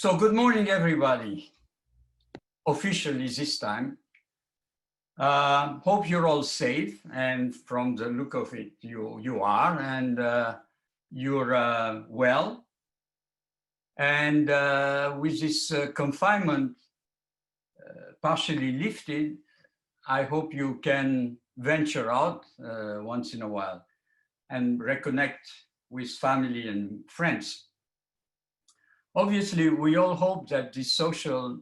So good morning, everybody, officially this time. Hope you're all safe, and from the look of it, you are, and you're well. And with this confinement partially lifted, I hope you can venture out once in a while and reconnect with family and friends. Obviously, we all hope that this social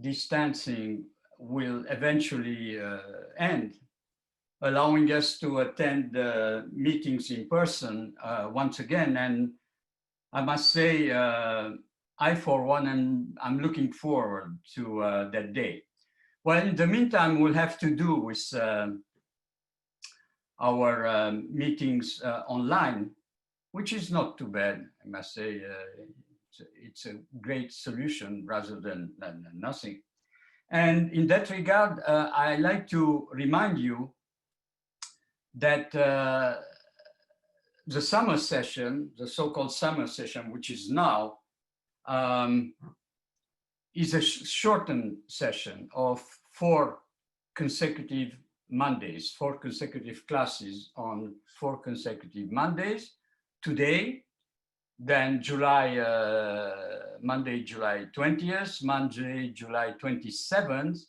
distancing will eventually end, allowing us to attend meetings in person once again. And I must say, I, for one, I'm looking forward to that day. Well, in the meantime, we'll have to do with our meetings online, which is not too bad, I must say. It's a great solution rather than nothing. And in that regard, I like to remind you that the summer session, the so-called summer session, which is now, is a shortened session of 4 consecutive Mondays, 4 consecutive classes on 4 consecutive Mondays. Today, then Monday, July 20th, Monday, July 27th,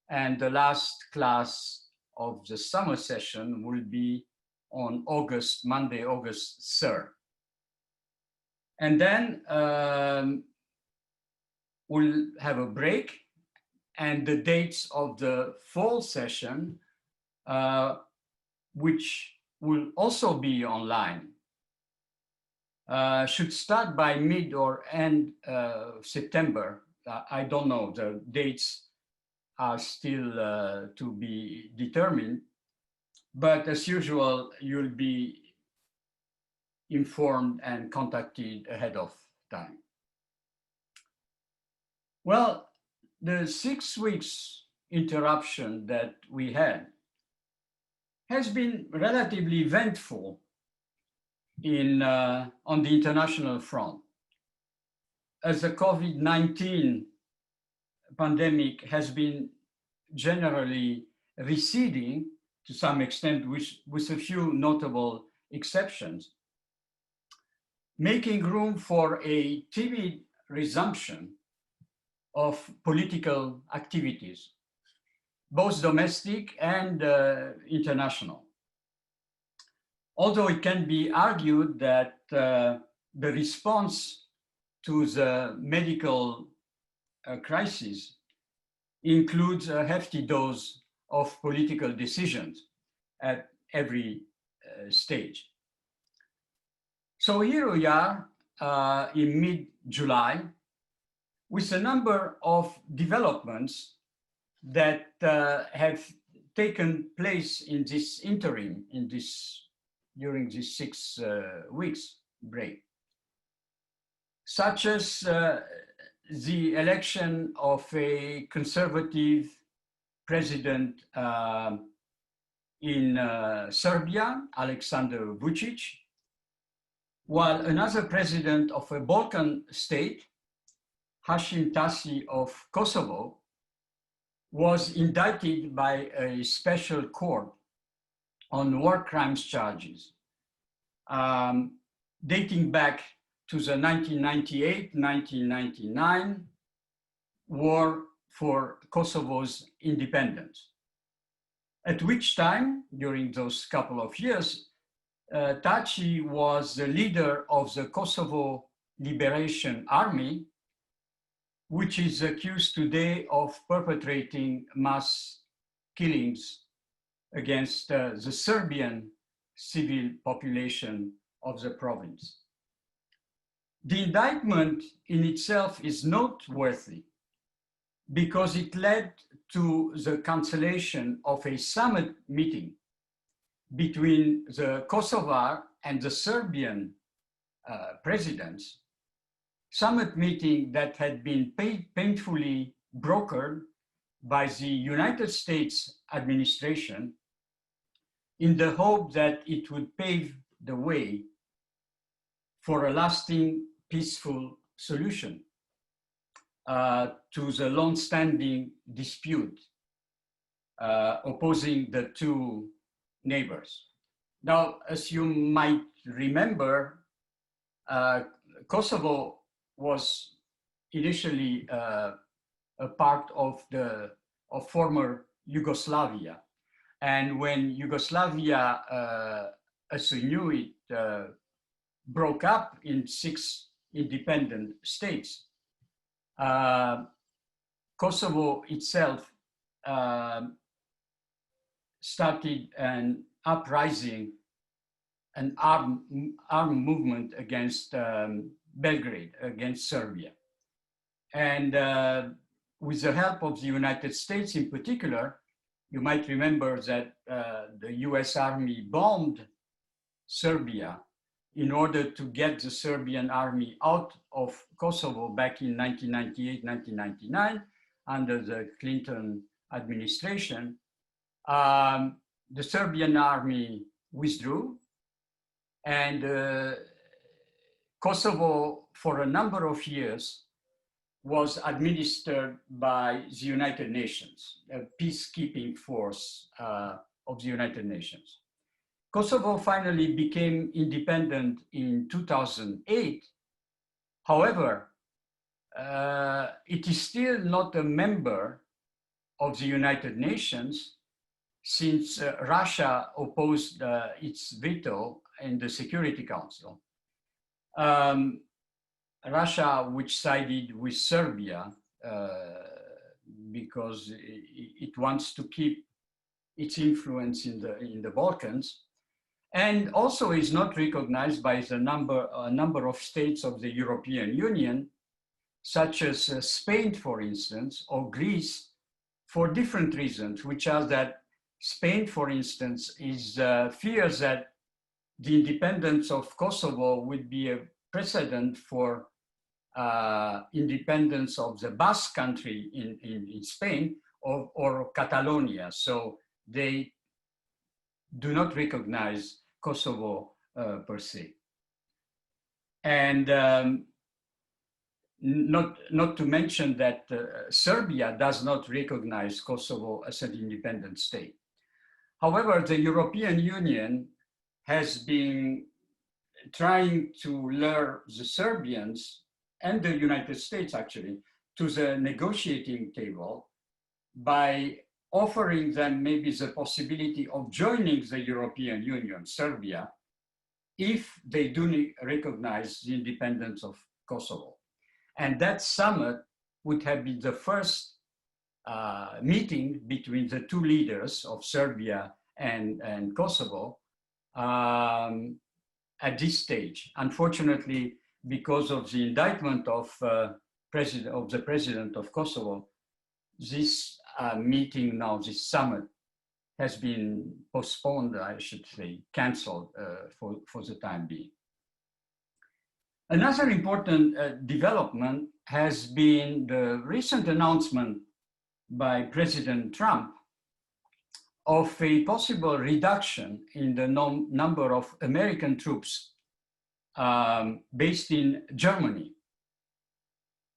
and the last class of the summer session will be on Monday, August 3rd. And then we'll have a break, and the dates of the fall session, which will also be online, should start by mid or end September. I don't know, the dates are still to be determined, but as usual, you'll be informed and contacted ahead of time. Well, the 6 weeks interruption that we had has been relatively eventful on the international front. As the COVID-19 pandemic has been generally receding to some extent, with a few notable exceptions, making room for a timid resumption of political activities, both domestic and international. Although it can be argued that the response to the medical crisis includes a hefty dose of political decisions at every stage. So here we are in mid-July with a number of developments that have taken place in this interim, during this 6 weeks break, such as the election of a conservative president in Serbia, Aleksandar Vučić, while another president of a Balkan state, Hashim Thaci of Kosovo, was indicted by a special court on war crimes charges, dating back to the 1998-1999 war for Kosovo's independence, at which time, during those couple of years, Thaci was the leader of the Kosovo Liberation Army, which is accused today of perpetrating mass killings against the Serbian civil population of the province. The indictment in itself is noteworthy because it led to the cancellation of a summit meeting between the Kosovar and the Serbian presidents, summit meeting that had been painfully brokered by the United States administration in the hope that it would pave the way for a lasting, peaceful solution to the long-standing dispute opposing the two neighbors. Now, as you might remember, Kosovo was initially a part of former Yugoslavia. And when Yugoslavia, as we knew it, broke up in 6 independent states, Kosovo itself started an uprising, an armed movement against Belgrade, against Serbia. And with the help of the United States in particular, you might remember that the US Army bombed Serbia in order to get the Serbian army out of Kosovo back in 1998, 1999, under the Clinton administration. The Serbian army withdrew, and Kosovo, for a number of years, was administered by the United Nations, a peacekeeping force of the United Nations. Kosovo finally became independent in 2008. However, it is still not a member of the United Nations, since Russia opposed its veto in the Security Council. Russia, which sided with Serbia because it wants to keep its influence in the Balkans, and also is not recognized by a number of states of the European Union, such as Spain, for instance, or Greece, for different reasons, which are that Spain, for instance, fears that the independence of Kosovo would be a precedent for independence of the Basque country in Spain, or Catalonia. So they do not recognize Kosovo per se. And not to mention that Serbia does not recognize Kosovo as an independent state. However, the European Union has been trying to lure the Serbians and the United States, actually, to the negotiating table by offering them maybe the possibility of joining the European Union, Serbia, if they do recognize the independence of Kosovo. And that summit would have been the first meeting between the two leaders of Serbia and Kosovo at this stage. Unfortunately, because of the indictment of the president of Kosovo, this meeting now, this summit, has been postponed, I should say, canceled for the time being. Another important development has been the recent announcement by President Trump of a possible reduction in the number of American troops based in Germany,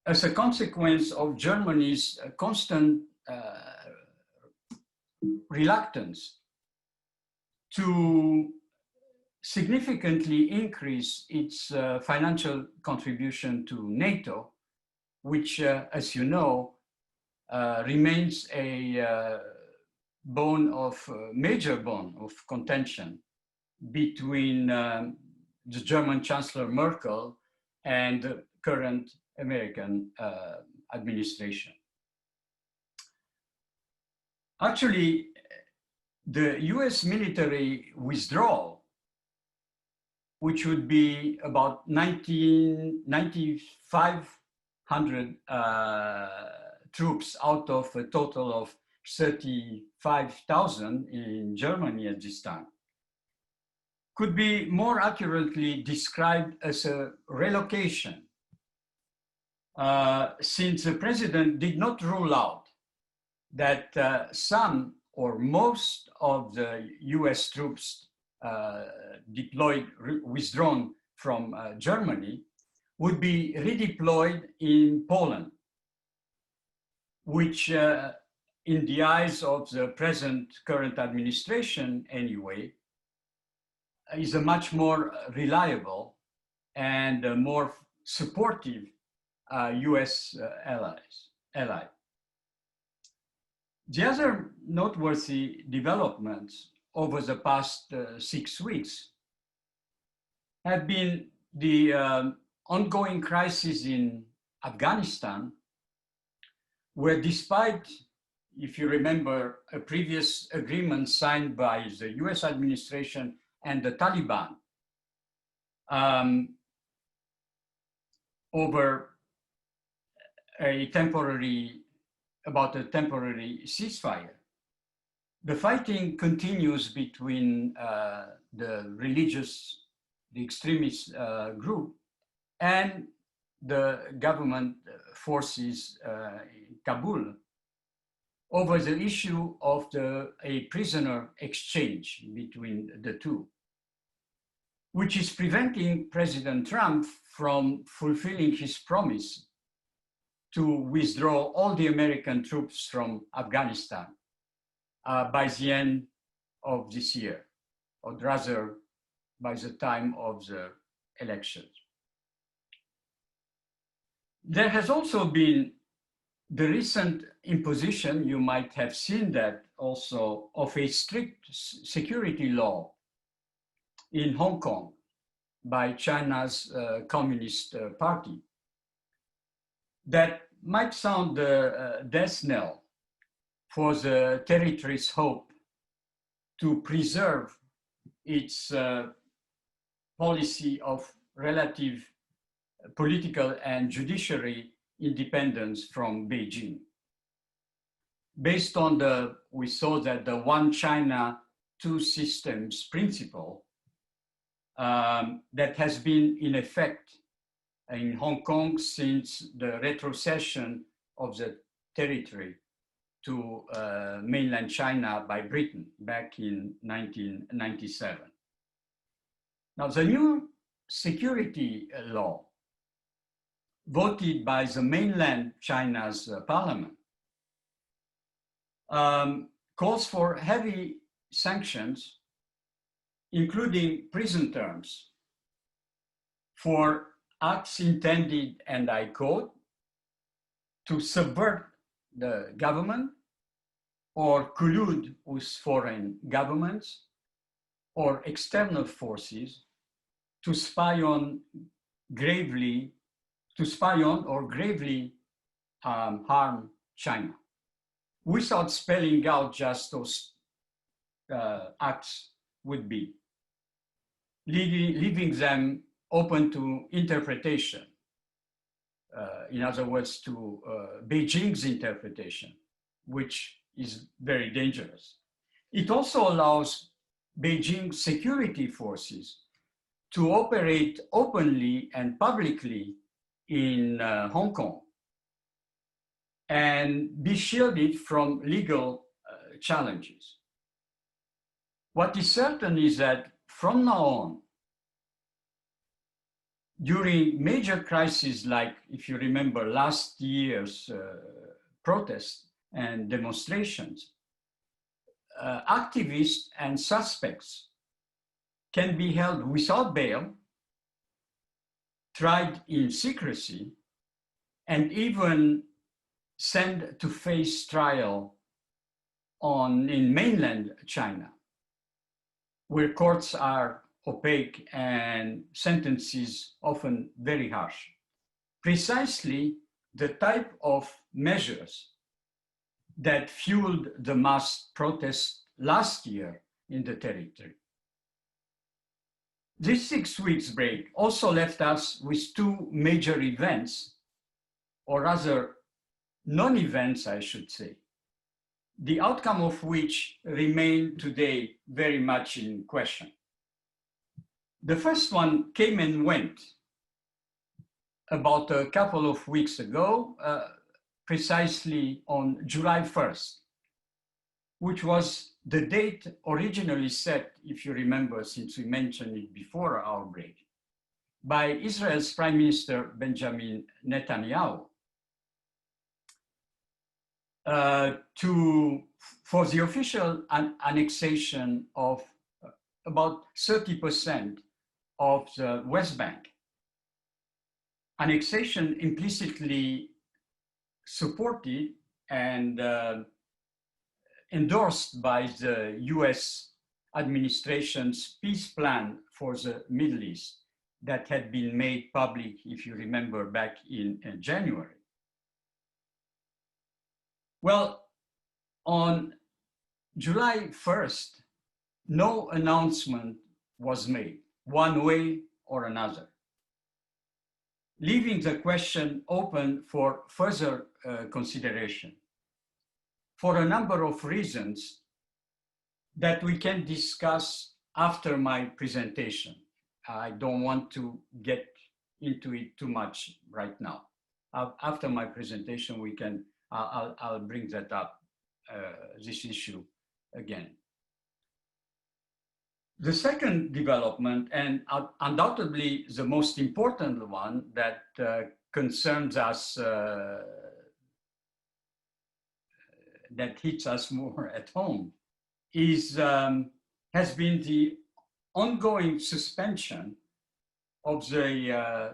as a consequence of Germany's constant reluctance to significantly increase its financial contribution to NATO, which, as you know, remains a major bone of contention between the German Chancellor Merkel and the current American administration. Actually, the US military withdrawal, which would be about 9,500 troops out of a total of 35,000 in Germany at this time, could be more accurately described as a relocation, since the president did not rule out that some or most of the US troops withdrawn from Germany would be redeployed in Poland, which in the eyes of the current administration anyway, is a much more reliable and more supportive US ally. The other noteworthy developments over the past 6 weeks have been the ongoing crisis in Afghanistan, where despite, if you remember, a previous agreement signed by the US administration and the Taliban about a temporary ceasefire, the fighting continues between the extremist group and the government forces in Kabul over the issue of a prisoner exchange between the two, which is preventing President Trump from fulfilling his promise to withdraw all the American troops from Afghanistan by the end of this year, or rather by the time of the elections. There has also been the recent imposition, you might have seen that also, of a strict security law in Hong Kong by China's Communist Party that might sound the death knell for the territory's hope to preserve its policy of relative political and judiciary independence from Beijing. Based on we saw that the one China, two systems principle that has been in effect in Hong Kong since the retrocession of the territory to mainland China by Britain back in 1997. Now, the new security law voted by the mainland China's parliament calls for heavy sanctions, including prison terms, for acts intended, and I quote, to subvert the government or collude with foreign governments or external forces to spy on or gravely harm China, without spelling out just those acts would be, leaving them open to interpretation. In other words, to Beijing's interpretation, which is very dangerous. It also allows Beijing security forces to operate openly and publicly in Hong Kong and be shielded from legal challenges. What is certain is that from now on, during major crises like, if you remember, last year's protests and demonstrations, activists and suspects can be held without bail, tried in secrecy, and even sent to face trial in mainland China, where courts are opaque and sentences often very harsh. Precisely the type of measures that fueled the mass protests last year in the territory. This 6 weeks break also left us with two major events, or rather non-events, I should say, the outcome of which remain today very much in question. The first one came and went about a couple of weeks ago, precisely on July 1st, which was the date originally set, if you remember, since we mentioned it before our break, by Israel's Prime Minister Benjamin Netanyahu for the official annexation of about 30% of the West Bank. Annexation implicitly supported and endorsed by the US administration's peace plan for the Middle East that had been made public, if you remember, back in January. Well, on July 1st, no announcement was made, one way or another, leaving the question open for further consideration for a number of reasons that we can discuss after my presentation. I don't want to get into it too much right now. After my presentation, I'll bring that up, this issue again. The second development, and undoubtedly the most important one that concerns us, that hits us more at home, has been the ongoing suspension of the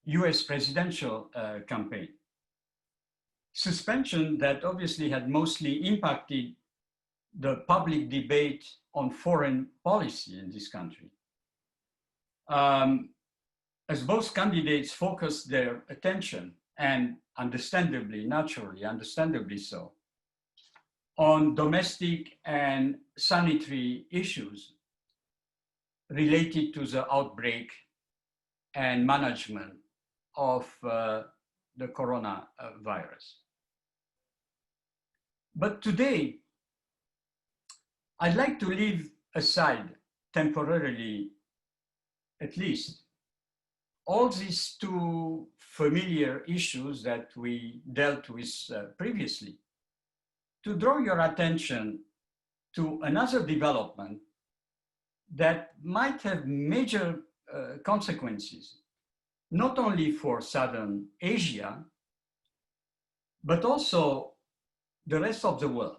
US presidential campaign. Suspension that obviously had mostly impacted the public debate on foreign policy in this country. As both candidates focused their attention, and understandably, naturally, understandably so, on domestic and sanitary issues related to the outbreak and management of the coronavirus. But today, I'd like to leave aside temporarily, at least, all these two familiar issues that we dealt with previously, to draw your attention to another development that might have major consequences, not only for Southern Asia, but also the rest of the world.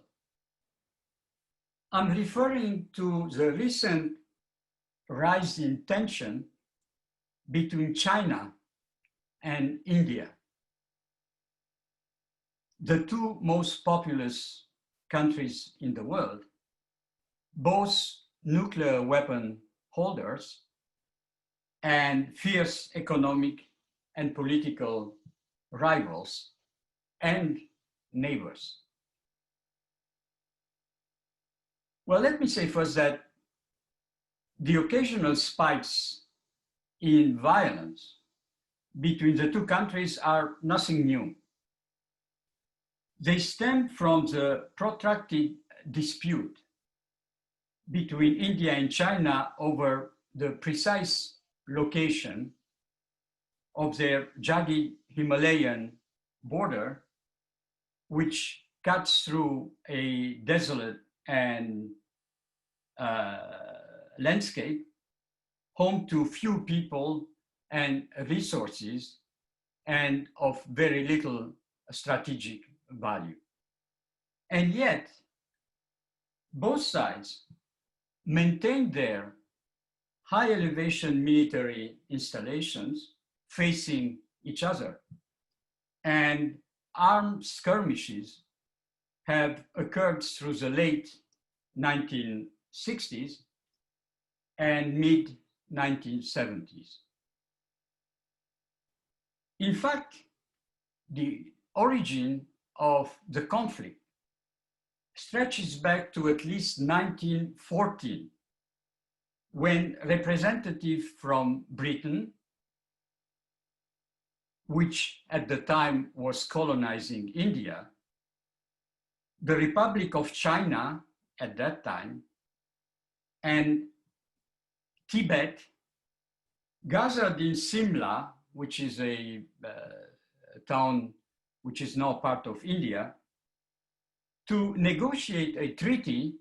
I'm referring to the recent rise in tension between China and India, the two most populous countries in the world, both nuclear weapon holders and fierce economic and political rivals and neighbors. Well, let me say first that the occasional spikes in violence between the two countries are nothing new. They stem from the protracted dispute between India and China over the precise location of their jagged Himalayan border, which cuts through a desolate and landscape, home to few people and resources, and of very little strategic value. And yet, both sides maintain their high elevation military installations facing each other, and armed skirmishes have occurred through the late 1960s and mid-1970s. In fact, the origin of the conflict stretches back to at least 1914, when representatives from Britain, which at the time was colonizing India, the Republic of China at that time, and Tibet, gathered in Simla, which is a town which is now part of India, to negotiate a treaty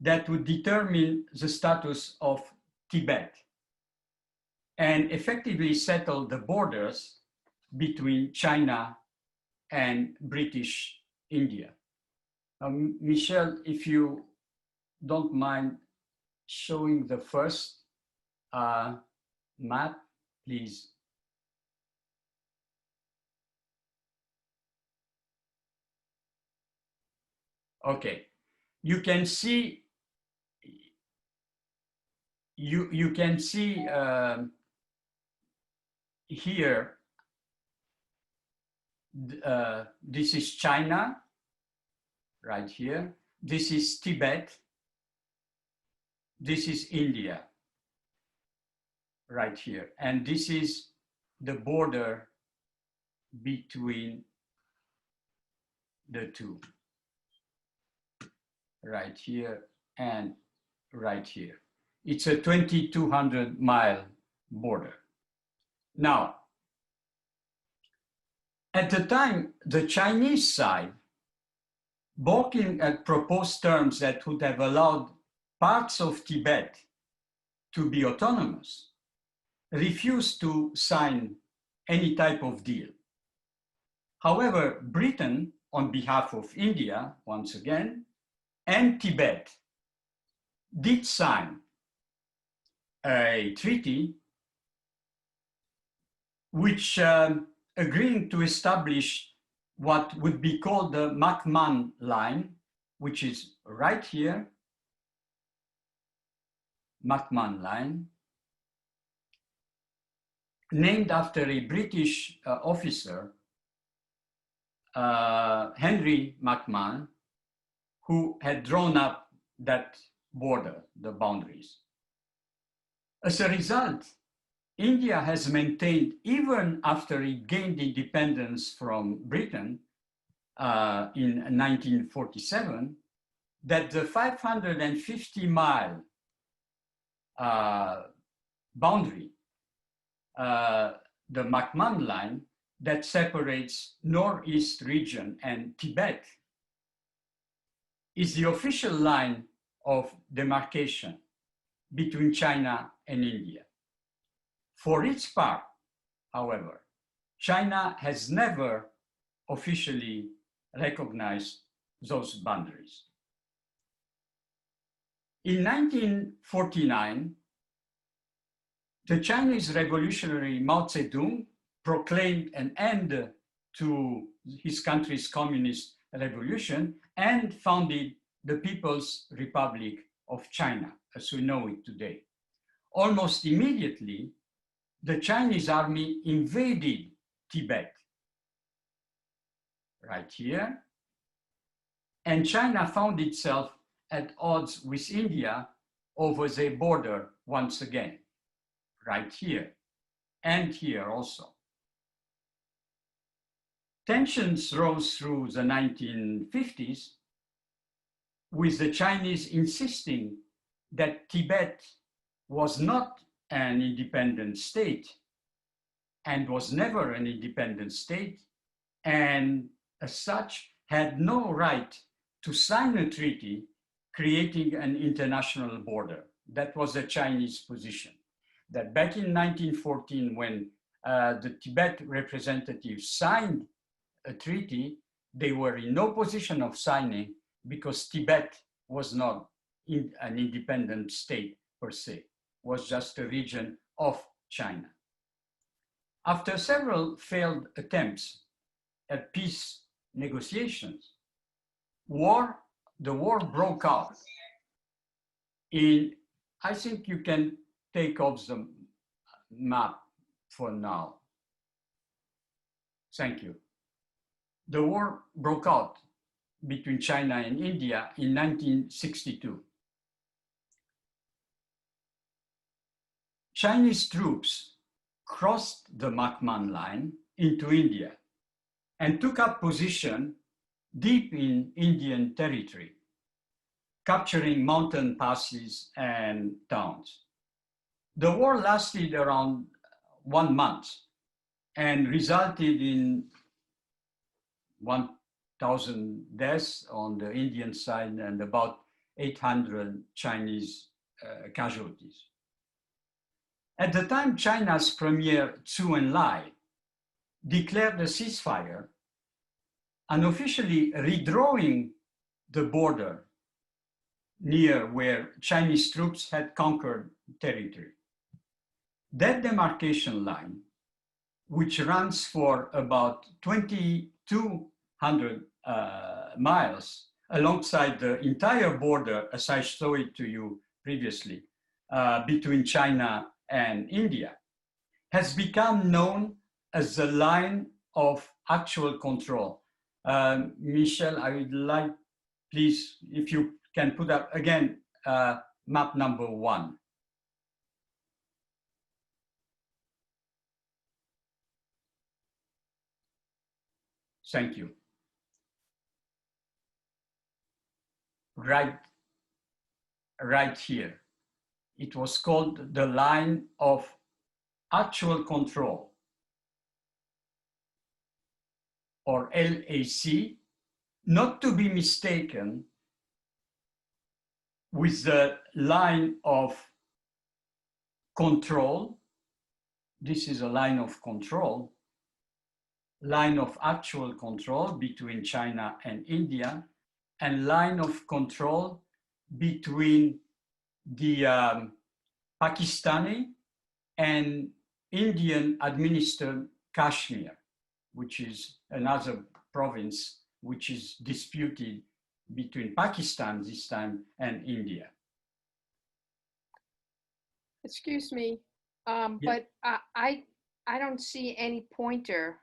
that would determine the status of Tibet. and effectively settled the borders between China and British India. Michel, if you don't mind showing the first map, please. Okay, you can see you can see here. This is China, right here. This is Tibet. This is India, right here. And this is the border between the two, right here and right here. It's a 2,200-mile border. Now, at the time, the Chinese side, balking at proposed terms that would have allowed parts of Tibet to be autonomous, refused to sign any type of deal. However, Britain, on behalf of India, once again, and Tibet, did sign a treaty which agreeing to establish what would be called the McMahon line, which is right here, McMahon line, named after a British officer, Henry McMahon, who had drawn up that border, the boundaries. As a result, India has maintained, even after it gained independence from Britain in 1947, that the 550-mile boundary, the McMahon line, that separates Northeast region and Tibet, is the official line of demarcation between China and India. For its part, however, China has never officially recognized those boundaries. In 1949, the Chinese revolutionary Mao Zedong proclaimed an end to his country's communist revolution and founded the People's Republic of China, as we know it today. Almost immediately, the Chinese army invaded Tibet, right here, and China found itself at odds with India over the border once again, right here, and here also. Tensions rose through the 1950s, with the Chinese insisting that Tibet was not an independent state and was never an independent state, and as such had no right to sign a treaty creating an international border. That was the Chinese position. That back in 1914, when the Tibet representatives signed a treaty, they were in no position of signing because Tibet was not an independent state per se, was just a region of China. After several failed attempts at peace negotiations, the war broke out in, I think you can take off the map for now. Thank you. The war broke out between China and India in 1962. Chinese troops crossed the McMahon line into India and took up position deep in Indian territory, capturing mountain passes and towns. The war lasted around 1 month and resulted in 1,000 deaths on the Indian side and about 800 Chinese casualties. At the time, China's Premier Zhou Enlai declared a ceasefire, unofficially redrawing the border near where Chinese troops had conquered territory. That demarcation line, which runs for about 2,200 miles alongside the entire border, as I showed it to you previously, between China and India, has become known as the line of actual control. Michel, I would like, please, if you can put up again, map number 1. Thank you. Right here. It was called the line of actual control, or LAC, not to be mistaken with the line of control. This is a line of control, line of actual control between China and India, and line of control between the Pakistani and Indian administered Kashmir, which is another province which is disputed between Pakistan this time and India. Excuse me, Yeah. but I don't see any pointer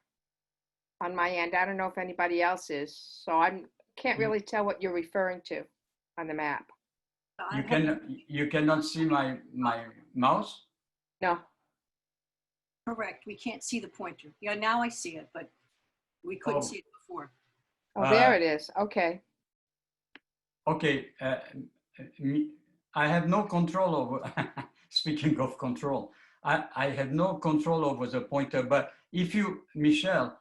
on my end. I don't know if anybody else is, so I can't really tell what you're referring to on the map. You cannot see my mouse? No. Correct. We can't see the pointer. Yeah, now I see it, but we couldn't see it before. Oh, there it is. Okay. Okay. I have no control over, speaking of control, I have no control over the pointer, but if you, Michel,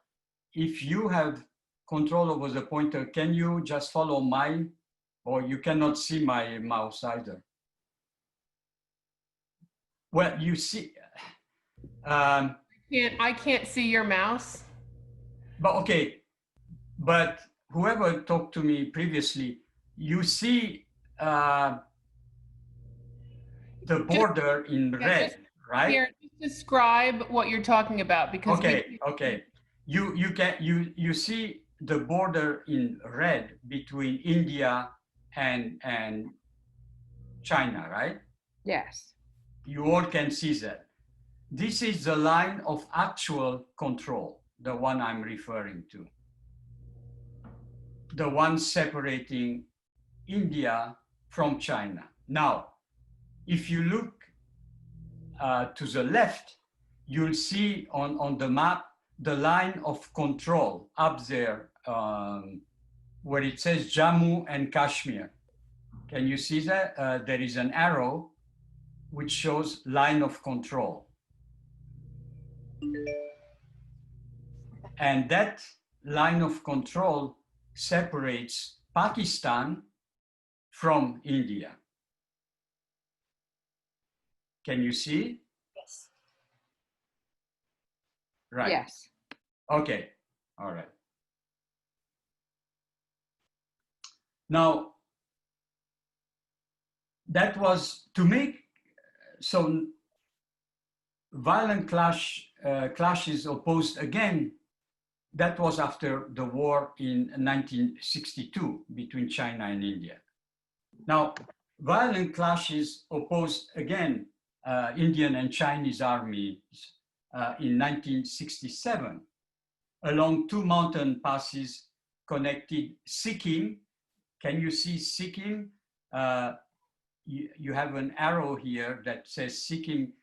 if you have control over the pointer, can you just follow mine, or you cannot see my mouse either? Well, you see, I can't see your mouse. but okay, but whoever talked to me previously, you see the border in red, right? Pierre, just describe what you're talking about, because okay. You see the border in red between India and China, right? Yes. You all can see that. This is the line of actual control, the one I'm referring to. The one separating India from China. Now, if you look to the left, you'll see on the map the line of control up there where it says Jammu and Kashmir. Can you see that? There is an arrow which shows line of control. And that line of control separates Pakistan from India. Can you see? Yes. Right. Yes. Okay. All right. Now, that was to make so violent clashes opposed again. That was after the war in 1962 between China and India. Now, violent clashes opposed again Indian and Chinese armies in 1967 along two mountain passes connected Sikkim. Can you see Sikkim? You have an arrow here that says Sikkim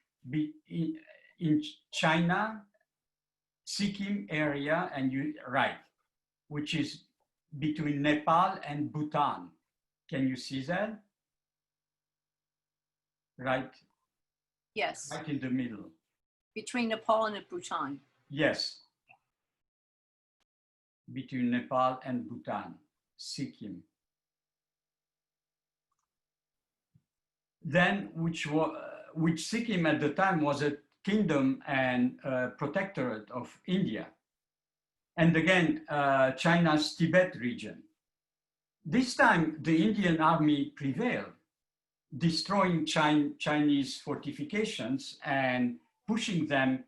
in China, Sikkim area, and you right, which is between Nepal and Bhutan. Can you see that? Right. Yes. Right in the middle. Between Nepal and Bhutan. Yes. Between Nepal and Bhutan, Sikkim. Then, which Sikkim at the time was a kingdom and protectorate of India. And again, China's Tibet region. This time, the Indian army prevailed, destroying Chinese fortifications and pushing them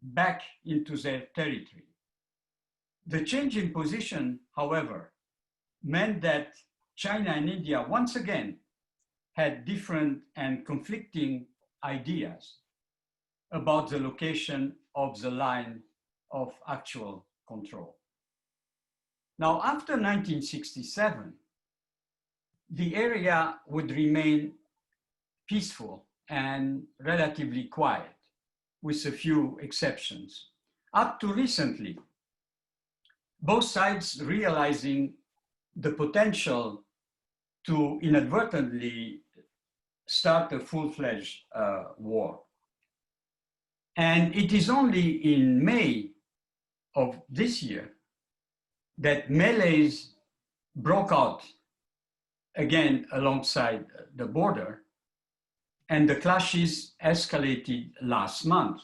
back into their territory. The change in position, however, meant that China and India once again had different and conflicting ideas about the location of the line of actual control. Now, after 1967, the area would remain peaceful and relatively quiet, with a few exceptions. Up to recently, both sides realizing the potential to inadvertently start a full-fledged war. And it is only in May of this year that melees broke out again alongside the border, and the clashes escalated last month,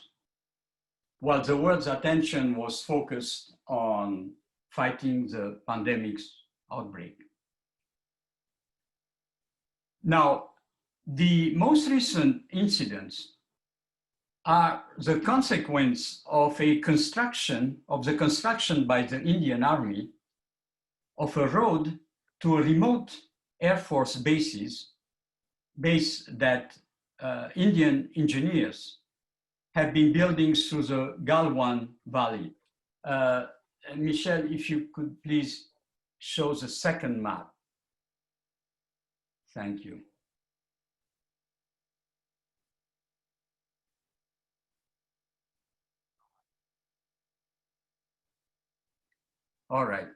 while the world's attention was focused on fighting the pandemic's outbreak. Now, the most recent incidents are the consequence of the construction by the Indian Army of a road to a remote Air Force base that Indian engineers have been building through the Galwan Valley. Michelle, if you could please show the second map. Thank you. All right.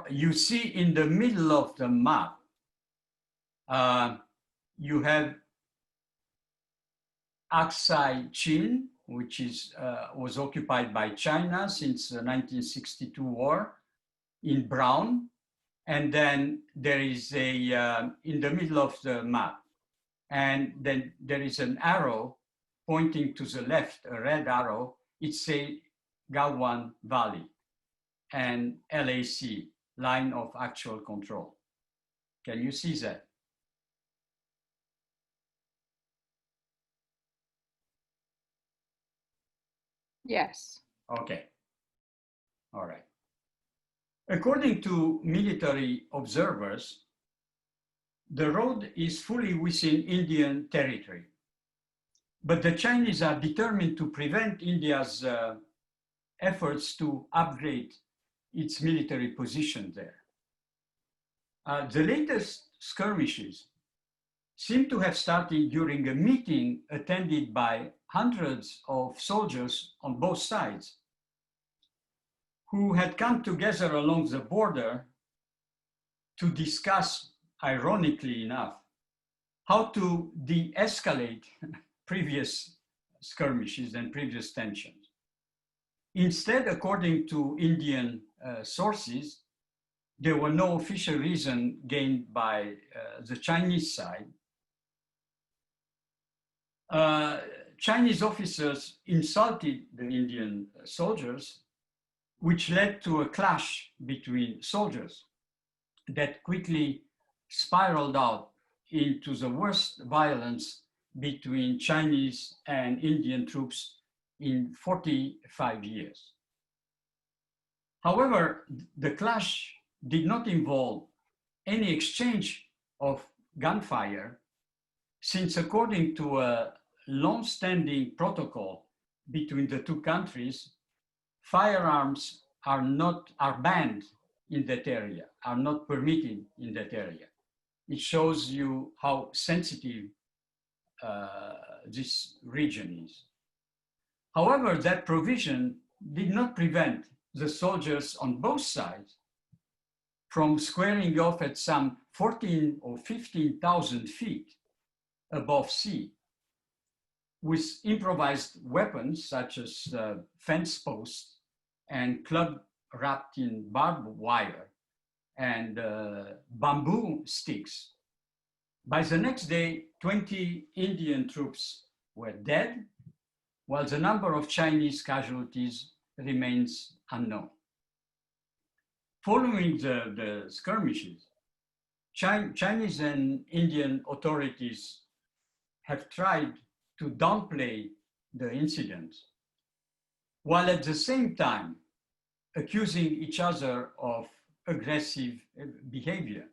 You see in the middle of the map, you have Aksai Chin, which was occupied by China since the 1962 war, in brown. And then there is in the middle of the map, and then there is an arrow pointing to the left, a red arrow. It's a Galwan Valley and LAC, line of actual control. Can you see that? Yes. Okay. All right. According to military observers, the road is fully within Indian territory, but the Chinese are determined to prevent India's efforts to upgrade its military position there. The latest skirmishes seem to have started during a meeting attended by hundreds of soldiers on both sides who had come together along the border to discuss, ironically enough, how to de-escalate previous skirmishes and previous tensions. Instead, according to Indian sources, there were no official reason gained by the Chinese side. Chinese officers insulted the Indian soldiers, which led to a clash between soldiers that quickly spiraled out into the worst violence between Chinese and Indian troops in 45 years. However, the clash did not involve any exchange of gunfire, since according to a long-standing protocol between the two countries, firearms are banned in that area, are not permitted in that area. It shows you how sensitive this region is. However, that provision did not prevent the soldiers on both sides from squaring off at some 14 or 15,000 feet above sea with improvised weapons such as fence posts and club wrapped in barbed wire and bamboo sticks By the next day, 20 Indian troops were dead, while the number of Chinese casualties remains unknown. Following the skirmishes, Chinese and Indian authorities have tried to downplay the incident, while at the same time accusing each other of aggressive behavior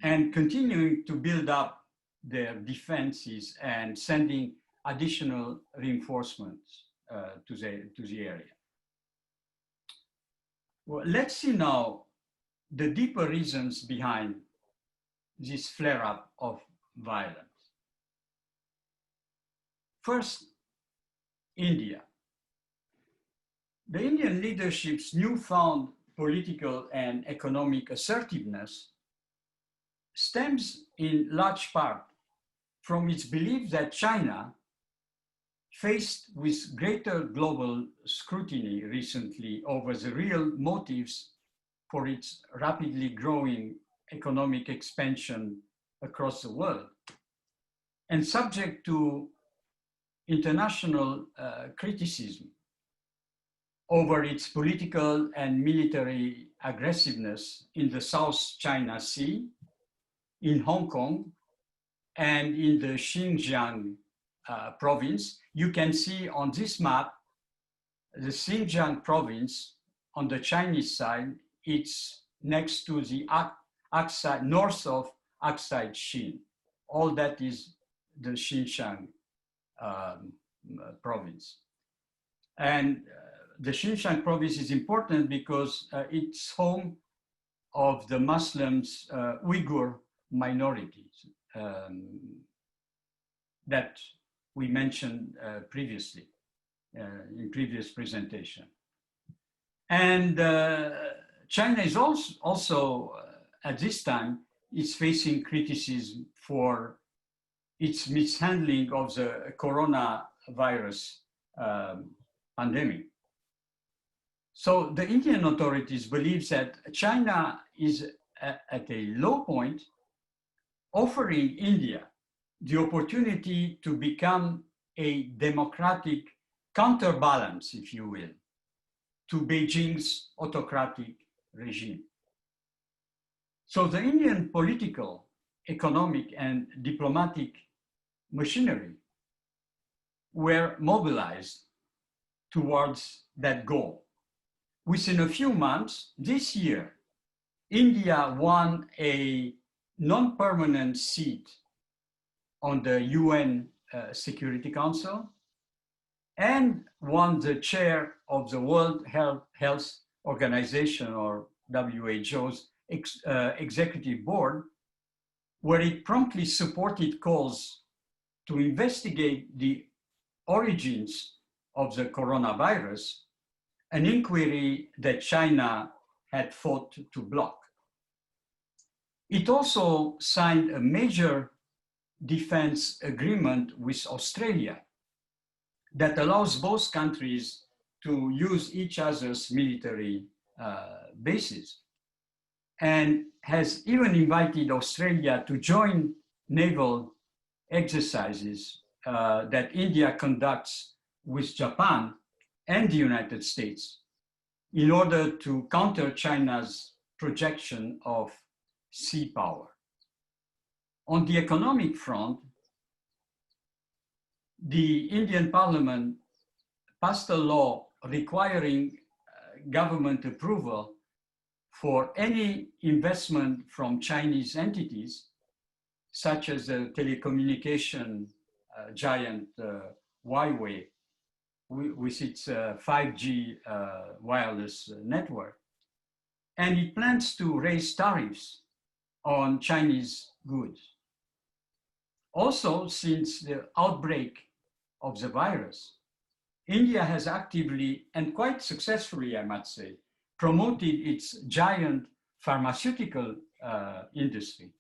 and continuing to build up their defenses and sending additional reinforcements to the area. Well, let's see now the deeper reasons behind this flare-up of violence. First, India. The Indian leadership's newfound political and economic assertiveness stems in large part from its belief that China, faced with greater global scrutiny recently over the real motives for its rapidly growing economic expansion across the world, and subject to international criticism over its political and military aggressiveness in the South China Sea, in Hong Kong, and in the Xinjiang province. You can see on this map, the Xinjiang province on the Chinese side, it's next to the Aksai, north of Aksai Chin. All that is the Xinjiang province. And the Xinjiang province is important because it's home of the Muslims Uyghur minorities that we mentioned previously in previous presentation. And China is also at this time is facing criticism for its mishandling of the coronavirus pandemic. So the Indian authorities believe that China is at a low point, offering India the opportunity to become a democratic counterbalance, if you will, to Beijing's autocratic regime. So the Indian political, economic, and diplomatic machinery were mobilized towards that goal. Within a few months, this year, India won a non-permanent seat on the UN Security Council and won the chair of the World Health Organization, or WHO's executive board, where it promptly supported calls to investigate the origins of the coronavirus, an inquiry that China had fought to block. It also signed a major defense agreement with Australia that allows both countries to use each other's military bases, and has even invited Australia to join naval exercises that India conducts with Japan and the United States in order to counter China's projection of sea power. On the economic front, the Indian Parliament passed a law requiring government approval for any investment from Chinese entities, such as the telecommunication giant Huawei, with its 5G wireless network. And it plans to raise tariffs on Chinese goods. Also, since the outbreak of the virus, India has actively and quite successfully, I must say, promoted its giant pharmaceutical industry,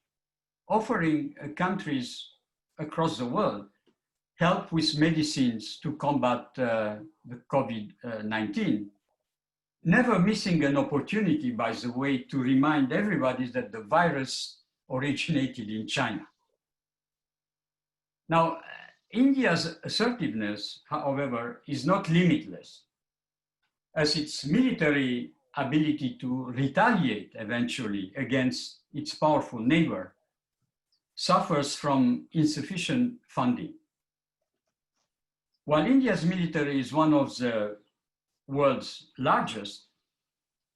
offering countries across the world help with medicines to combat the COVID-19, never missing an opportunity, by the way, to remind everybody that the virus originated in China. Now, India's assertiveness, however, is not limitless, as its military ability to retaliate eventually against its powerful neighbor suffers from insufficient funding. While India's military is one of the world's largest,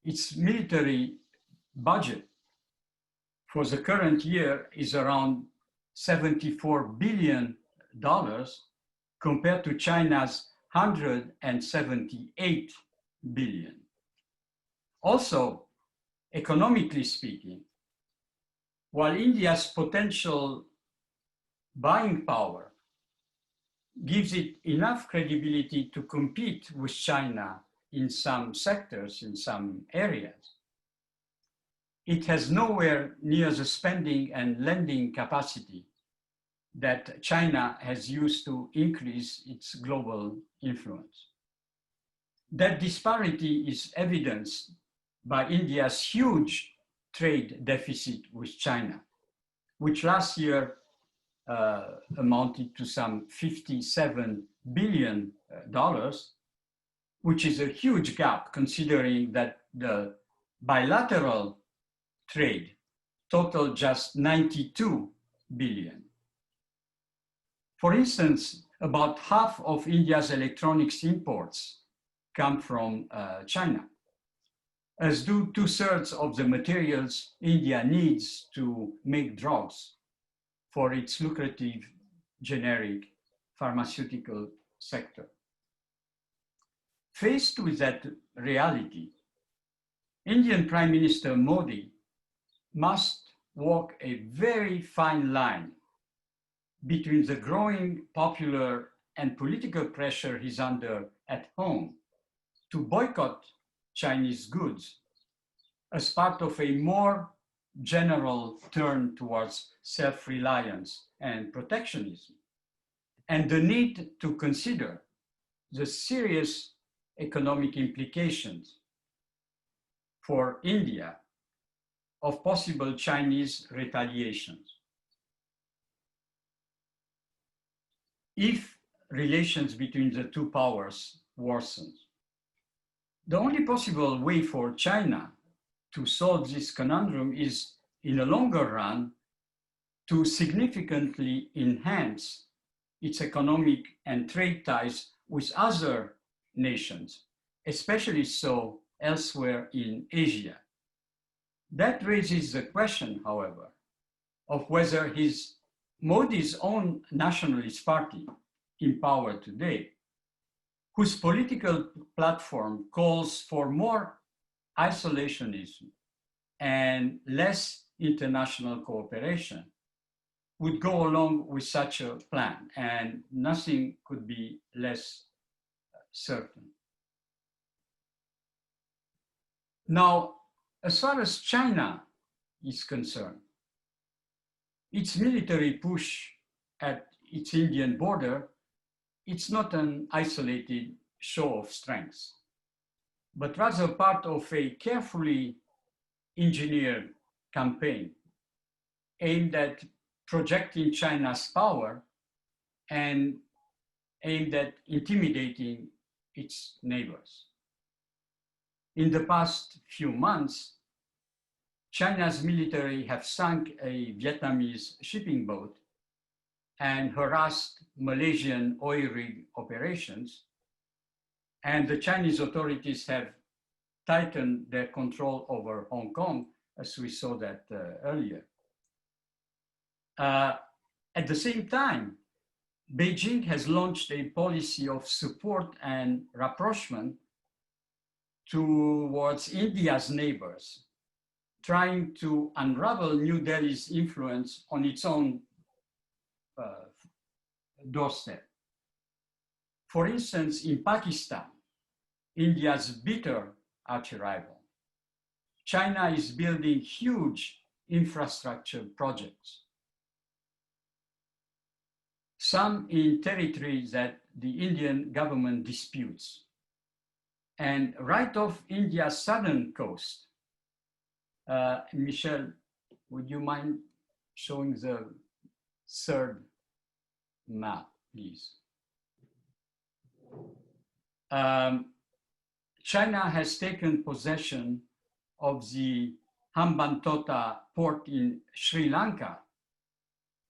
its military budget for the current year is around $74 billion compared to China's $178 billion. Also, economically speaking, while India's potential buying power gives it enough credibility to compete with China in some sectors, in some areas, it has nowhere near the spending and lending capacity that China has used to increase its global influence. That disparity is evidenced by India's huge trade deficit with China, which last year amounted to some $57 billion, which is a huge gap considering that the bilateral trade totaled just 92 billion. For instance, about half of India's electronics imports come from China, as do 2/3 of the materials India needs to make drugs for its lucrative generic pharmaceutical sector. Faced with that reality, Indian Prime Minister Modi must walk a very fine line between the growing popular and political pressure he's under at home to boycott Chinese goods as part of a more general turn towards self-reliance and protectionism, and the need to consider the serious economic implications for India of possible Chinese retaliations. If relations between the two powers worsen, the only possible way for China to solve this conundrum is, in the longer run, to significantly enhance its economic and trade ties with other nations, especially so elsewhere in Asia. That raises the question, however, of whether Modi's own nationalist party in power today, whose political platform calls for more isolationism and less international cooperation, would go along with such a plan, and nothing could be less certain. Now, as far as China is concerned, its military push at its Indian border, it's not an isolated show of strength, but rather part of a carefully engineered campaign aimed at projecting China's power and aimed at intimidating its neighbors. In the past few months, China's military have sunk a Vietnamese shipping boat and harassed Malaysian oil rig operations, and the Chinese authorities have tightened their control over Hong Kong, as we saw that earlier. At the same time, Beijing has launched a policy of support and rapprochement towards India's neighbors, trying to unravel New Delhi's influence on its own doorstep. For instance, in Pakistan, India's bitter arch-rival, China is building huge infrastructure projects, some in territories that the Indian government disputes. And right off India's southern coast, Michelle, would you mind showing the third map, please. China has taken possession of the Hambantota port in Sri Lanka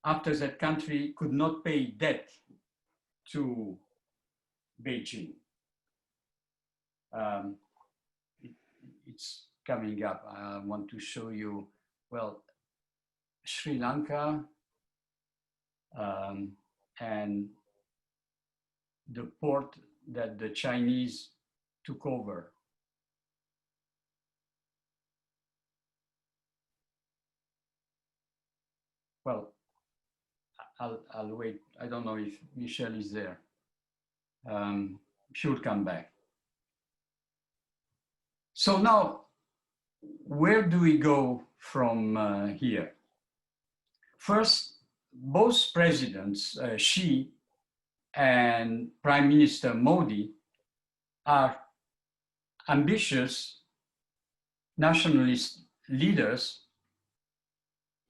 after that country could not pay debt to Beijing. It's coming up. I want to show you, well, Sri Lanka and the port that the Chinese took over. Well, I'll wait. I don't know if Michelle is there. She'll come back. So now, where do we go from here? First, both presidents, Xi and Prime Minister Modi, are ambitious nationalist leaders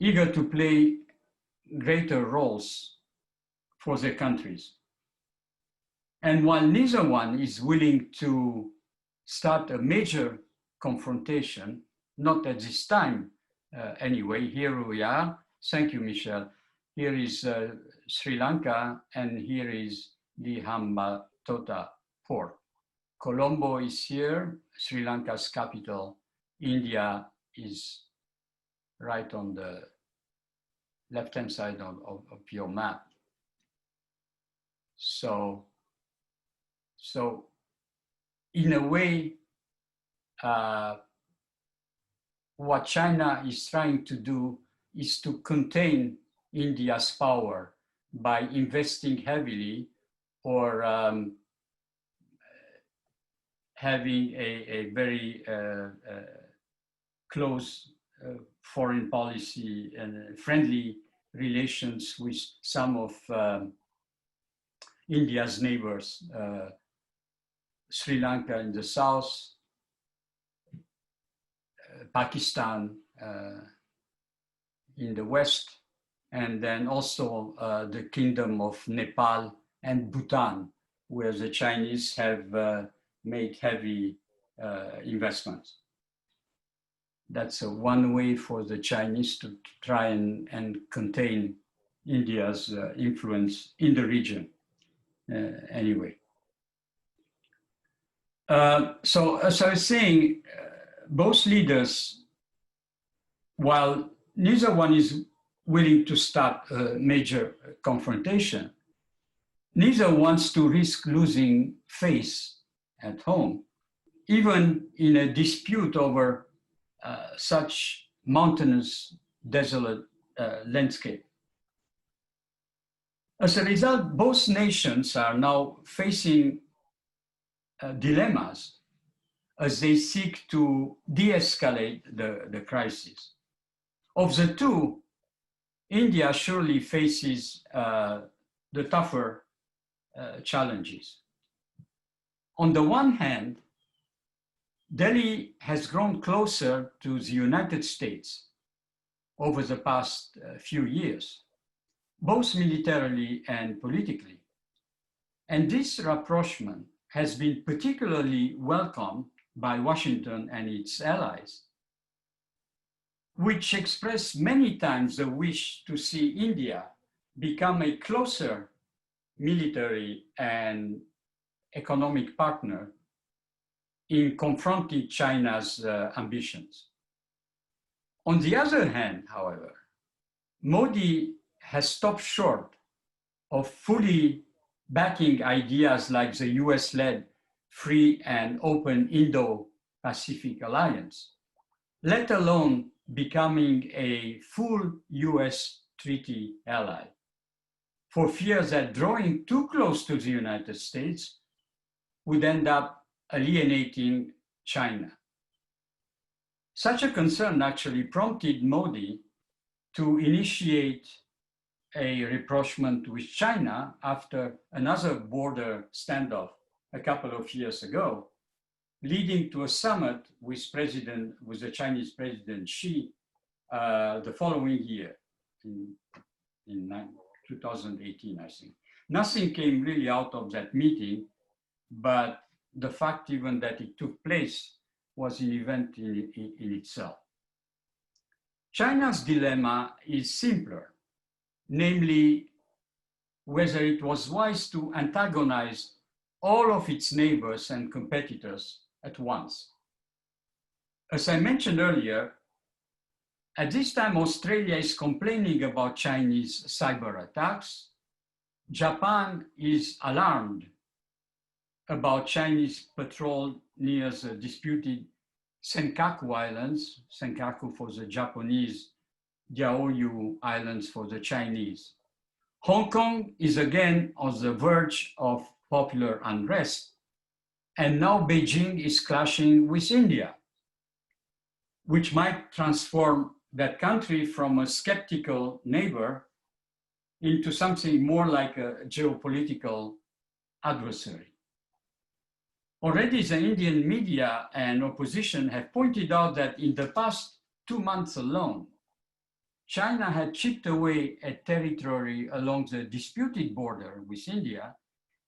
eager to play greater roles for their countries. And while neither one is willing to start a major confrontation, not at this time anyway, here we are. Thank you, Michelle. Here is Sri Lanka, and here is the Hambantota port. Colombo is here, Sri Lanka's capital. India is right on the left-hand side of your map. So in a way, what China is trying to do is to contain India's power by investing heavily or having a very close foreign policy and friendly relations with some of India's neighbors, Sri Lanka in the south, Pakistan in the west, and then also the Kingdom of Nepal and Bhutan, where the Chinese have made heavy investments. That's one way for the Chinese to try and contain India's influence in the region. Anyway. So as I was saying, both leaders, while neither one is willing to start a major confrontation, neither wants to risk losing face at home, even in a dispute over such mountainous, desolate landscape. As a result, both nations are now facing dilemmas as they seek to de-escalate the crisis. Of the two, India surely faces the tougher challenges. On the one hand, Delhi has grown closer to the United States over the past few years, both militarily and politically. And this rapprochement has been particularly welcomed by Washington and its allies, which expressed many times the wish to see India become a closer military and economic partner in confronting China's ambitions. On the other hand, however, Modi has stopped short of fully backing ideas like the US-led free and open Indo-Pacific alliance, let alone becoming a full US treaty ally, for fear that drawing too close to the United States would end up alienating China. Such a concern actually prompted Modi to initiate a rapprochement with China after another border standoff a couple of years ago, leading to a summit with the Chinese President Xi the following year in 2018, I think. Nothing came really out of that meeting, but the fact even that it took place was an event in itself. China's dilemma is simpler, namely whether it was wise to antagonize all of its neighbors and competitors at once. As I mentioned earlier, at this time, Australia is complaining about Chinese cyber attacks. Japan is alarmed about Chinese patrol near the disputed Senkaku Islands, Senkaku for the Japanese, Diaoyu Islands for the Chinese. Hong Kong is again on the verge of popular unrest, and now Beijing is clashing with India, which might transform that country from a skeptical neighbor into something more like a geopolitical adversary. Already the Indian media and opposition have pointed out that in the past 2 months alone, China had chipped away at territory along the disputed border with India,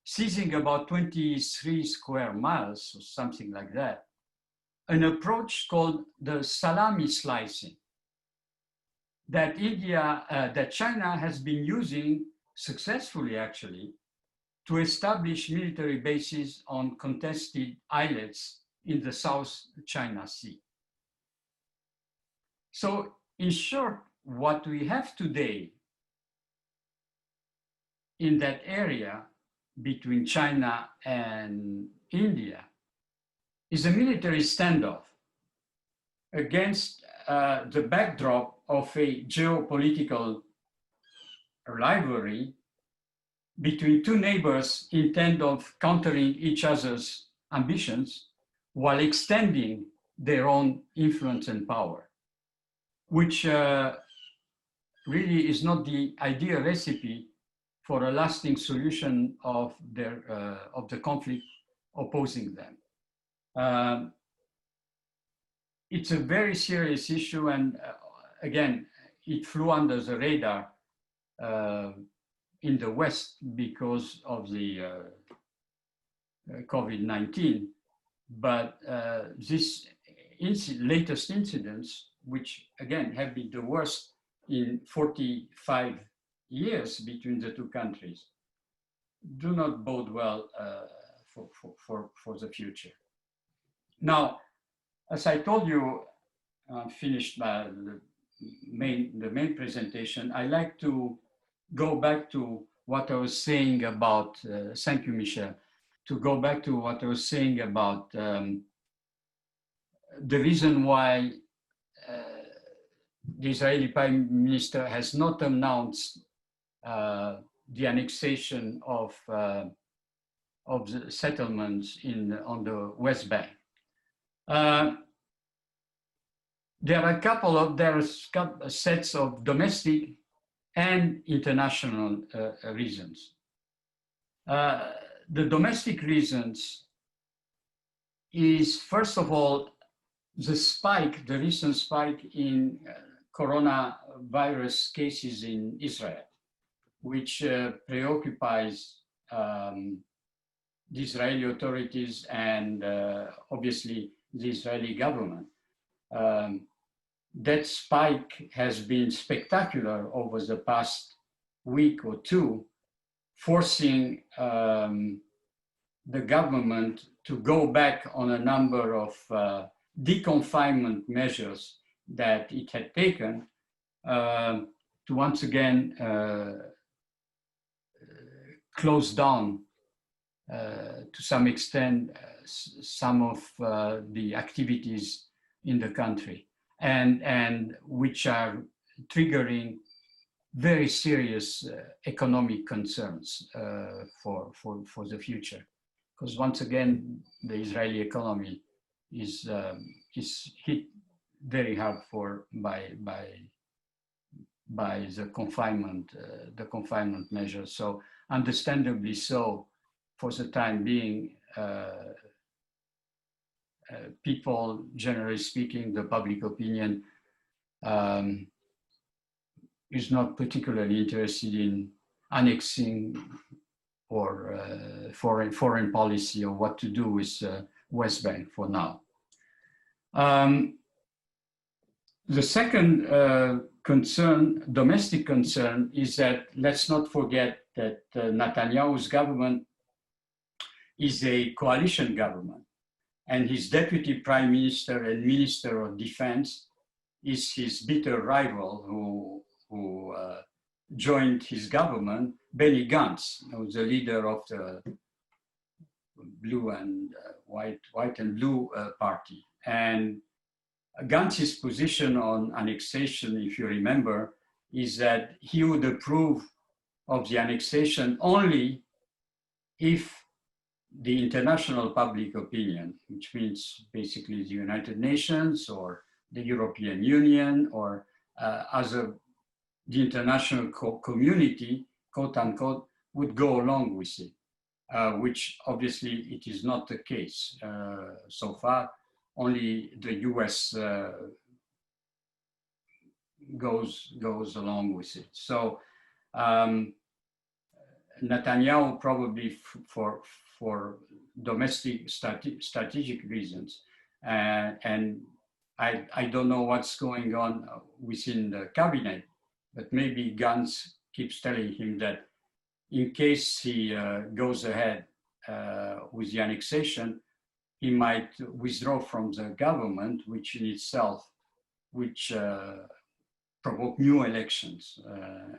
seizing about 23 square miles or something like that, an approach called the salami slicing that China has been using successfully actually to establish military bases on contested islets in the South China Sea. So in short, what we have today in that area between China and India is a military standoff against the backdrop of a geopolitical rivalry between two neighbors intent of countering each other's ambitions while extending their own influence and power, which really is not the ideal recipe for a lasting solution of the conflict opposing them. It's a very serious issue, and again, it flew under the radar in the West because of the COVID-19. But these latest incidents, which again have been the worst in 45 years between the two countries, do not bode well for the future. Now, as I told you, finished by the main presentation, I like to go back to what I was saying about, thank you, Michel, to go back to what I was saying about the reason why the Israeli Prime Minister has not announced the annexation of the settlements on the West Bank. There are sets of domestic and international reasons. The domestic reasons is, first of all, the recent spike in coronavirus cases in Israel, which preoccupies the Israeli authorities and obviously the Israeli government. That spike has been spectacular over the past week or two, forcing the government to go back on a number of deconfinement measures that it had taken to once again close down to some extent some of the activities in the country, and which are triggering very serious economic concerns for the future. Because once again, the Israeli economy is hit very hard by the confinement measures. So understandably so, for the time being, people, generally speaking, the public opinion is not particularly interested in annexing or foreign policy or what to do with West Bank for now. The second concern, domestic concern, is that let's not forget that Netanyahu's government is a coalition government, and his deputy prime minister and minister of defense is his bitter rival who joined his government, Benny Gantz, who was the leader of the blue and white and blue party. And Gantz's position on annexation, if you remember, is that he would approve of the annexation only if the international public opinion, which means basically the United Nations or the European Union or the international community, quote unquote, would go along with it, which obviously it is not the case so far. Only the US goes along with it. So Netanyahu probably for domestic strategic reasons, and I don't know what's going on within the cabinet, but maybe Gantz keeps telling him that in case he goes ahead with the annexation, he might withdraw from the government, which in itself, provoke new elections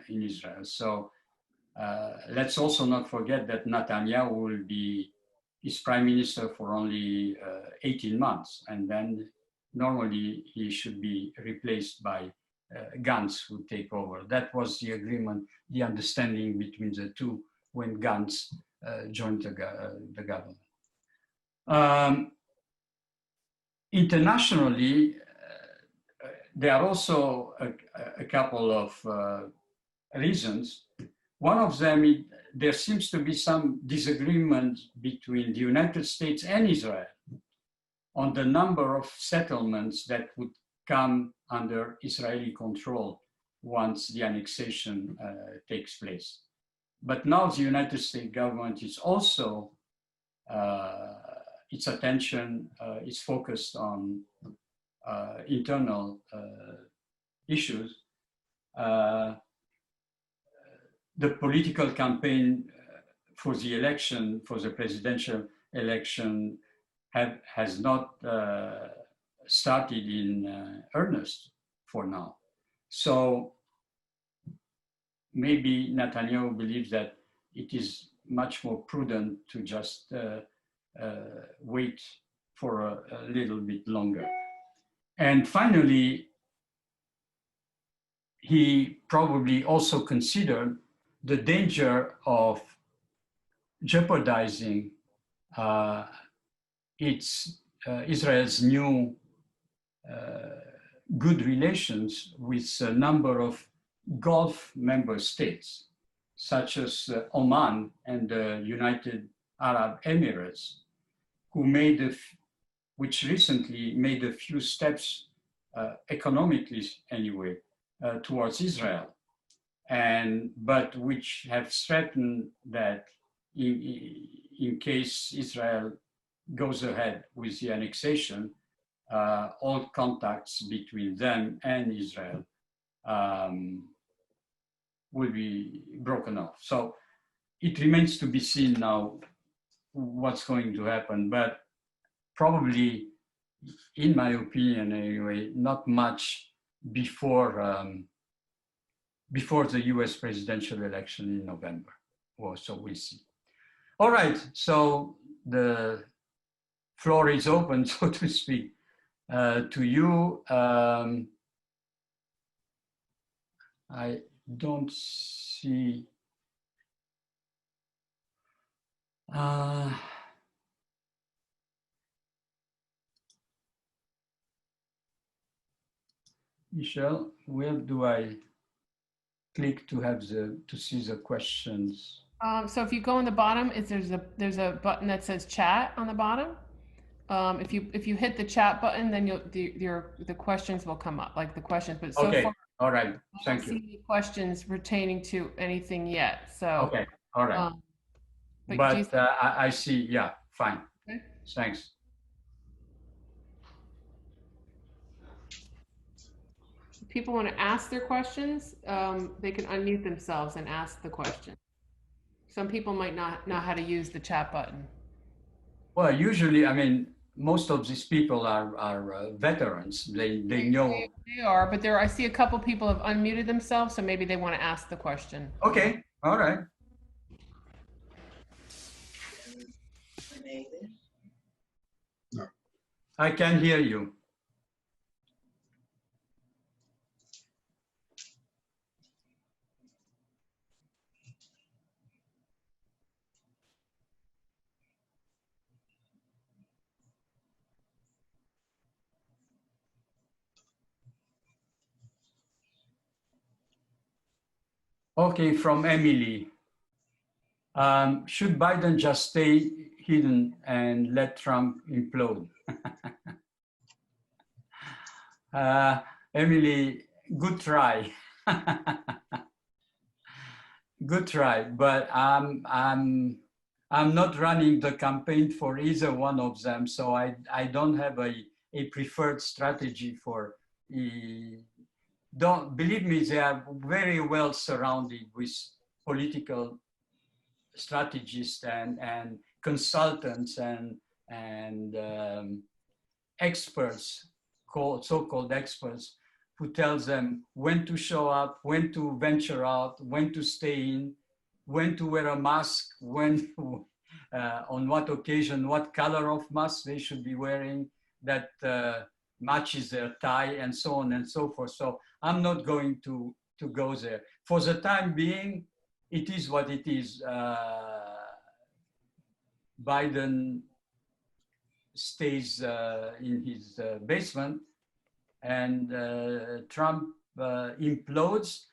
in Israel. So let's also not forget that Netanyahu will be his prime minister for only 18 months. And then normally he should be replaced by Gantz, who take over. That was the agreement, the understanding between the two when Gantz joined the government. Internationally, there are also a couple of reasons. One of them, there seems to be some disagreement between the United States and Israel on the number of settlements that would come under Israeli control once the annexation takes place. But now the United States government is also, its attention is focused on internal issues. The political campaign for the election, for the presidential election, has not started in earnest for now. So maybe Netanyahu believes that it is much more prudent to just wait for a little bit longer. And finally, he probably also considered the danger of jeopardizing Israel's new good relations with a number of Gulf member states, such as Oman and the United Arab Emirates, which recently made a few steps, economically anyway, towards Israel, but which have threatened that in case Israel goes ahead with the annexation, all contacts between them and Israel will be broken off. So it remains to be seen now what's going to happen, but probably, in my opinion anyway, not much before the US presidential election in November, or so we'll see. All right, so the floor is open, so to speak, to you. I don't see. Michelle, where do I click to see the questions? So if you go on the bottom, there's a button that says chat on the bottom. If you hit the chat button, then the questions will come up, like the questions. But so Okay. far, All right. I don't Thank see you. any questions pertaining to anything yet, so. Okay. All right. um, But do you, But I see. Yeah. Fine. okay. Thanks. If people want to ask their questions, they can unmute themselves and ask the question. Some people might not know how to use the chat button. Well, usually, I mean, most of these people are veterans. They know. They are, but I see a couple people have unmuted themselves, so maybe they want to ask the question. Okay. All right. I can hear you. Okay, from Emily. Should Biden just stay hidden and let Trump implode? Emily, good try. Good try, but I'm not running the campaign for either one of them, so I don't have a preferred strategy for. Don't believe me, they are very well surrounded with political strategists and consultants and experts, so-called experts, who tells them when to show up, when to venture out, when to stay in, when to wear a mask, when on what occasion, what color of mask they should be wearing that matches their tie, and so on and so forth. So I'm not going to go there. For the time being, it is what it is. Biden stays in his basement, and Trump implodes.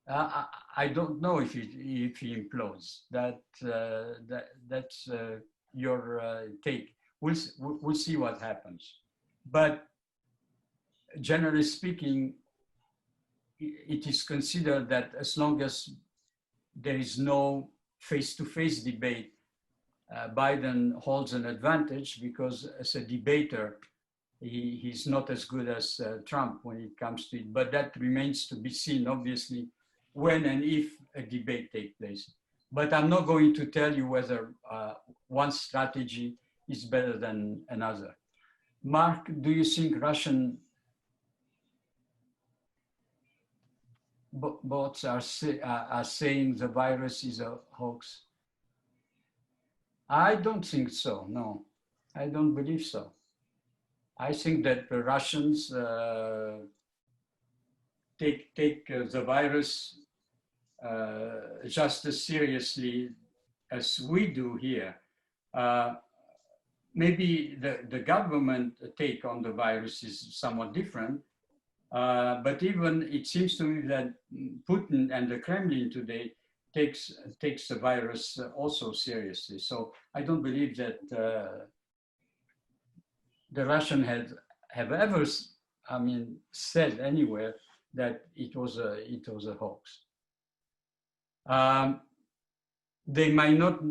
I don't know if he implodes. That's your take. We'll see what happens. But generally speaking, it is considered that as long as there is no face-to-face debate, Biden holds an advantage, because as a debater, he's not as good as Trump when it comes to it. But that remains to be seen, obviously, when and if a debate takes place. But I'm not going to tell you whether one strategy is better than another. Mark, do you think Russian bots are saying the virus is a hoax? I don't think so, no. I don't believe so. I think that the Russians take the virus just as seriously as we do here. Maybe the government take on the virus is somewhat different, but even it seems to me that Putin and the Kremlin today takes the virus also seriously. So I don't believe that the Russian have ever, I mean, said anywhere that it was a hoax. They might not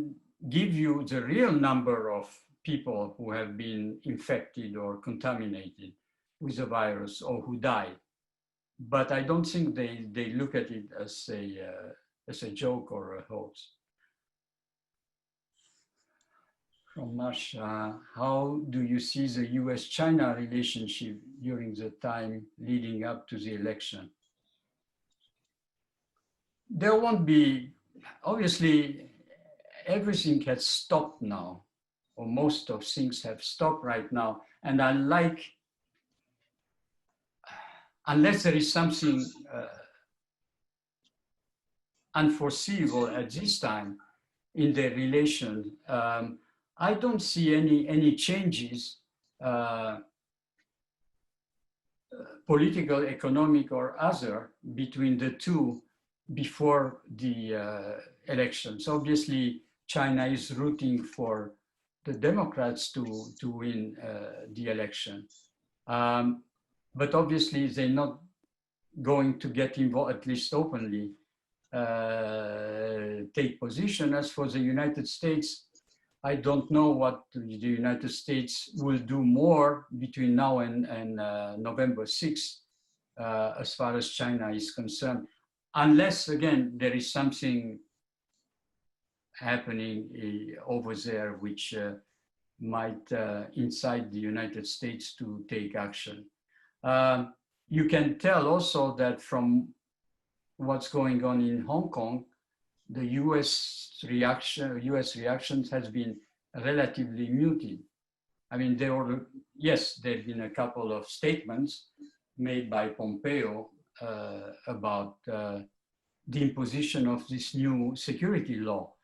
give you the real number of people who have been infected or contaminated with the virus or who died, but I don't think they look at it as a joke or a hoax. From Masha, how do you see the US-China relationship during the time leading up to the election? There won't be, obviously, everything has stopped now, or most of things have stopped right now. And unless there is something unforeseeable at this time in their relation, I don't see any changes, political, economic, or other, between the two before the elections. Obviously, China is rooting for the Democrats to win the election. But obviously, they're not going to get involved, at least openly, take position. As for the United States, I don't know what the United States will do more between now and November 6th, as far as China is concerned, unless, again, there is something happening over there which might incite the United States to take action. You can tell also that from what's going on in Hong Kong, the U.S. reactions has been relatively muted. I mean, there have been a couple of statements made by Pompeo about the imposition of this new security law,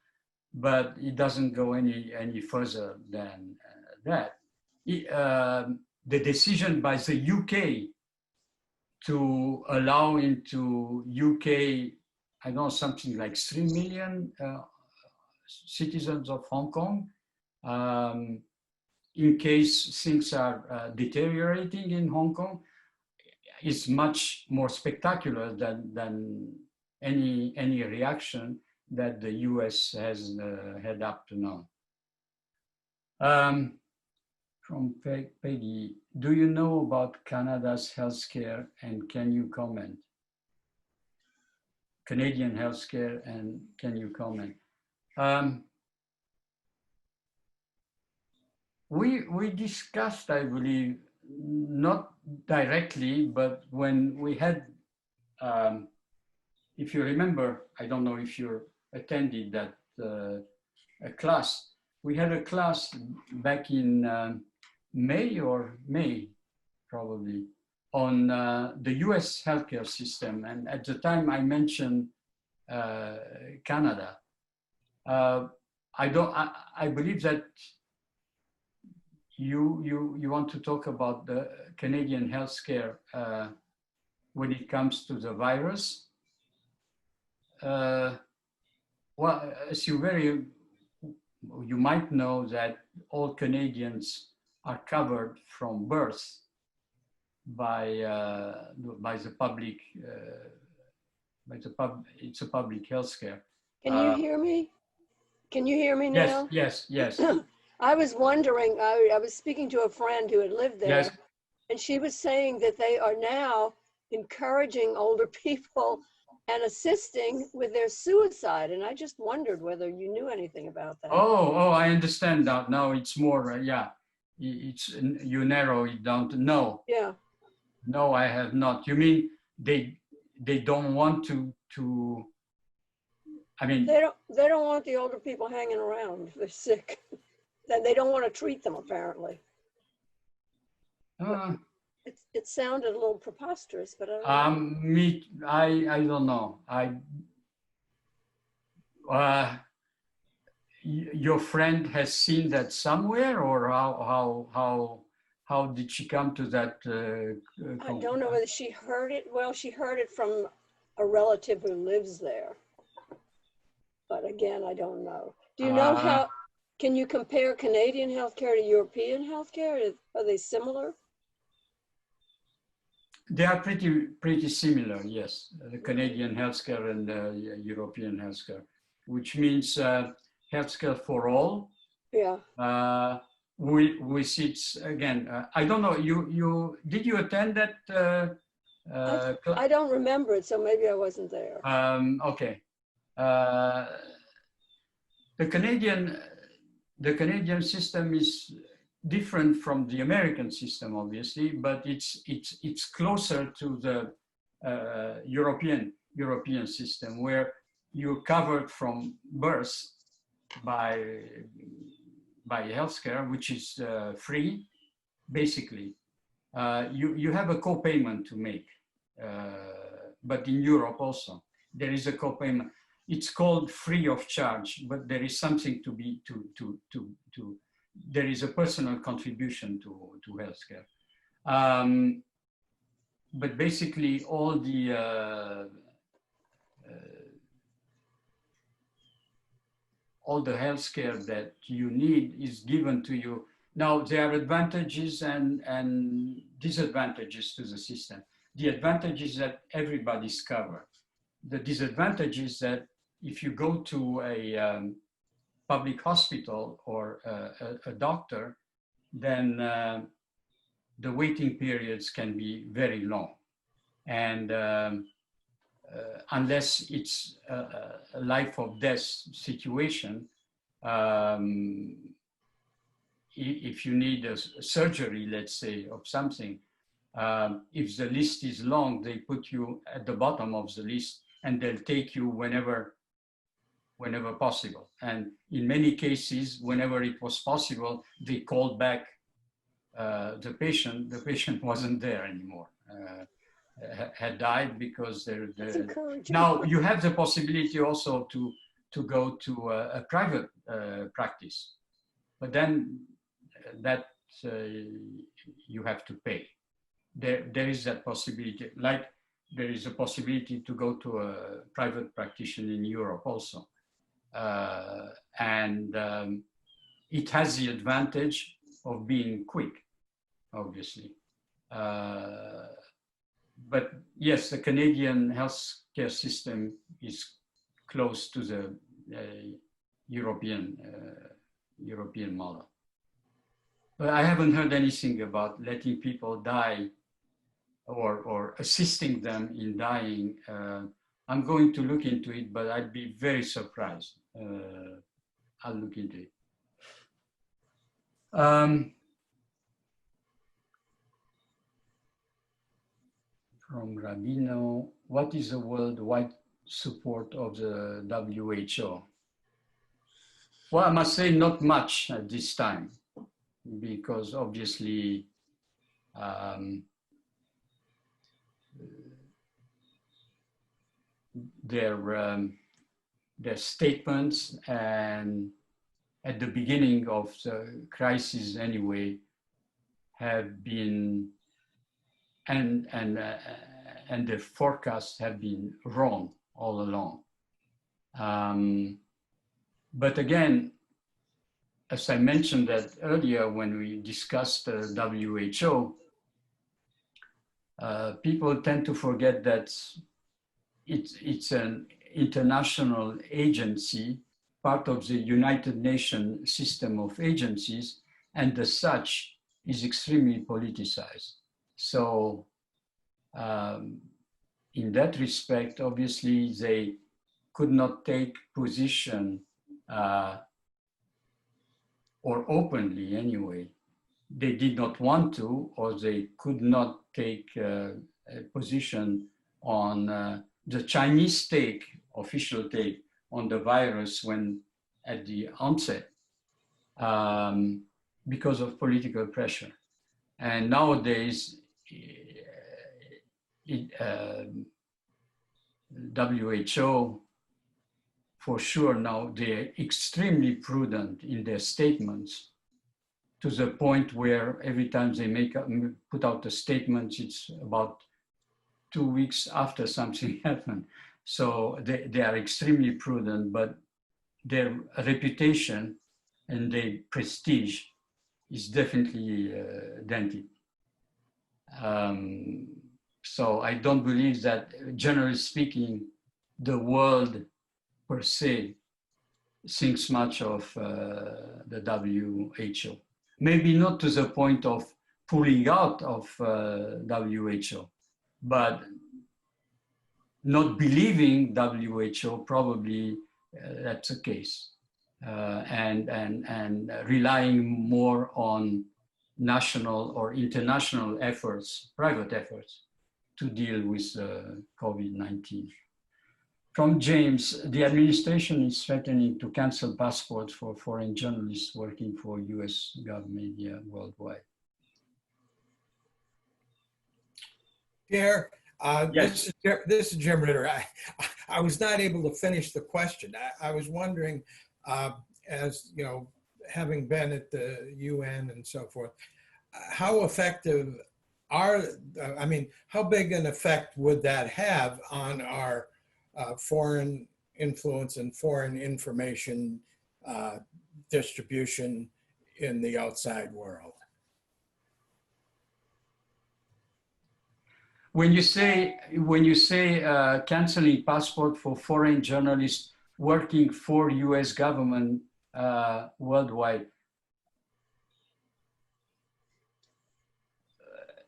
but it doesn't go any further than that. The decision by the UK to allow into UK, I know something like 3 million citizens of Hong Kong, in case things are deteriorating in Hong Kong, is much more spectacular than any reaction that the US has had up to now. From Peggy, do you know about Canada's healthcare and can you comment? Canadian healthcare and can you comment? We discussed, I believe, not directly, but when we had, if you remember, I don't know if you attended that a class. We had a class back in May, probably, on the US healthcare system. And at the time I mentioned Canada. I believe that you want to talk about the Canadian healthcare when it comes to the virus. Well, as you might know that all Canadians are covered from birth by the public, it's a public healthcare. Can you hear me? Can you hear me now? Yes. I was wondering, I was speaking to a friend who had lived there, Yes. and she was saying that they are now encouraging older people and assisting with their suicide. And I just wondered whether you knew anything about that. Oh, I understand that. Now it's more, you narrow it down to no. Yeah. No, I have not. You mean they don't want to I mean, They don't want the older people hanging around if they're sick. Then they don't want to treat them, apparently. It sounded a little preposterous, but I don't know. I don't know. Your friend has seen that somewhere, or how did she come to that? I don't know whether she heard it. Well, she heard it from a relative who lives there. But again, I don't know. Do you know how, can you compare Canadian healthcare to European healthcare? Are they similar? They are pretty similar, yes. The Canadian healthcare and the European healthcare, which means healthcare for all. Yeah. With its, again, I don't know, did you attend that? I don't remember it, so maybe I wasn't there. Okay. The Canadian system is different from the American system, obviously, but it's closer to the European system, where you're covered from birth by healthcare, which is free, basically. You have a co-payment to make, but in Europe also there is a co-payment. It's called free of charge, but there is something there is a personal contribution to healthcare. But basically all the healthcare that you need is given to you. Now, there are advantages and disadvantages to the system. the advantage is that everybody's covered. The disadvantage is that if you go to a public hospital or a doctor, then the waiting periods can be very long. And unless it's a life or death situation, if you need a surgery, let's say, of something, if the list is long, they put you at the bottom of the list and they'll take you whenever possible. And in many cases, whenever it was possible, they called back the patient wasn't there anymore, had died because That's encouraging. now you have the possibility also to go to a private practice, but then that you have to pay. There is that possibility, like there is a possibility to go to a private practitioner in Europe also. And it has the advantage of being quick, obviously. But yes, the Canadian healthcare system is close to the European model. But I haven't heard anything about letting people die or assisting them in dying. I'm going to look into it, but I'd be very surprised. I'll look into it. From Rabino, what is the worldwide support of the WHO? Well, I must say not much at this time, because obviously their statements, and at the beginning of the crisis anyway, have been and the forecasts have been wrong all along. But again, as I mentioned that earlier when we discussed the WHO, people tend to forget that it's an international agency, part of the United Nations system of agencies, and as such is extremely politicized. So in that respect, obviously they could not take position, or openly anyway. They did not want to, or they could not take a position on the Chinese take, official take on the virus when at the onset, because of political pressure. And nowadays, WHO, for sure now, they're extremely prudent in their statements, to the point where every time they put out a statement, it's about 2 weeks after something happened. So they are extremely prudent, but their reputation and their prestige is definitely dented. So I don't believe that, generally speaking, the world per se thinks much of the WHO. Maybe not to the point of pulling out of WHO, but not believing WHO, probably that's the case. And relying more on national or international efforts, private efforts, to deal with COVID-19. From James, the administration is threatening to cancel passports for foreign journalists working for US government media worldwide. Pierre, Yes. this is Jim Ritter. I was not able to finish the question. I was wondering, as you know, having been at the UN and so forth, how effective how big an effect would that have on our foreign influence and foreign information distribution in the outside world? when you say canceling passport for foreign journalists working for U.S. government worldwide,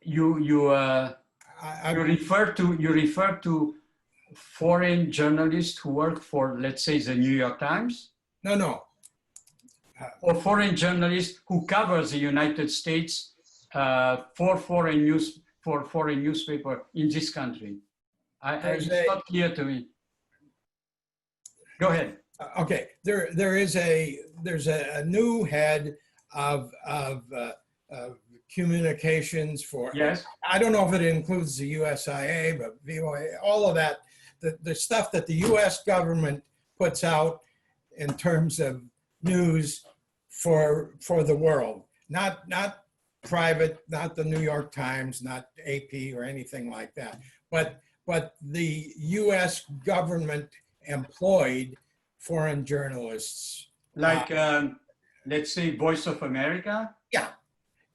you refer to foreign journalists who work for, let's say, the New York Times, No. or foreign journalists who cover the United States for foreign newspaper in this country. It's not clear to me. Go ahead. Okay, there's a new head of communications for. Yes. I don't know if it includes the USIA, but VOA, all of that, the stuff that the U.S. government puts out in terms of news for the world, not private, not the New York Times, not AP or anything like that, but the U.S. government employed foreign journalists. Like, let's say, Voice of America?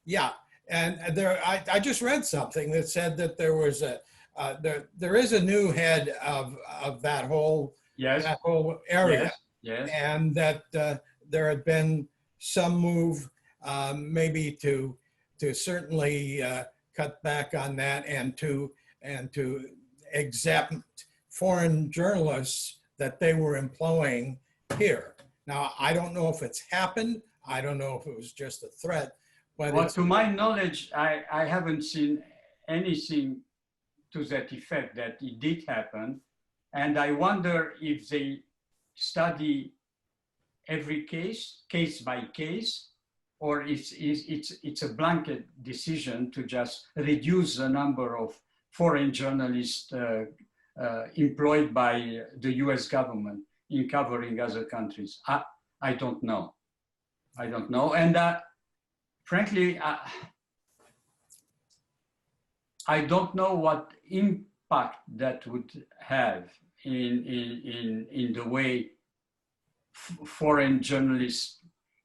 Yeah. And there, I just read something that said that there was there is a new head of that whole area. Yes. And that there had been some move maybe to certainly cut back on that and to exempt foreign journalists that they were employing here. Now, I don't know if it's happened. I don't know if it was just a threat, but well, to my knowledge, I haven't seen anything to that effect that it did happen. And I wonder if they study every case by case, or it's a blanket decision to just reduce the number of foreign journalists employed by the US government in covering other countries. I don't know. And frankly, I don't know what impact that would have in the way foreign journalists,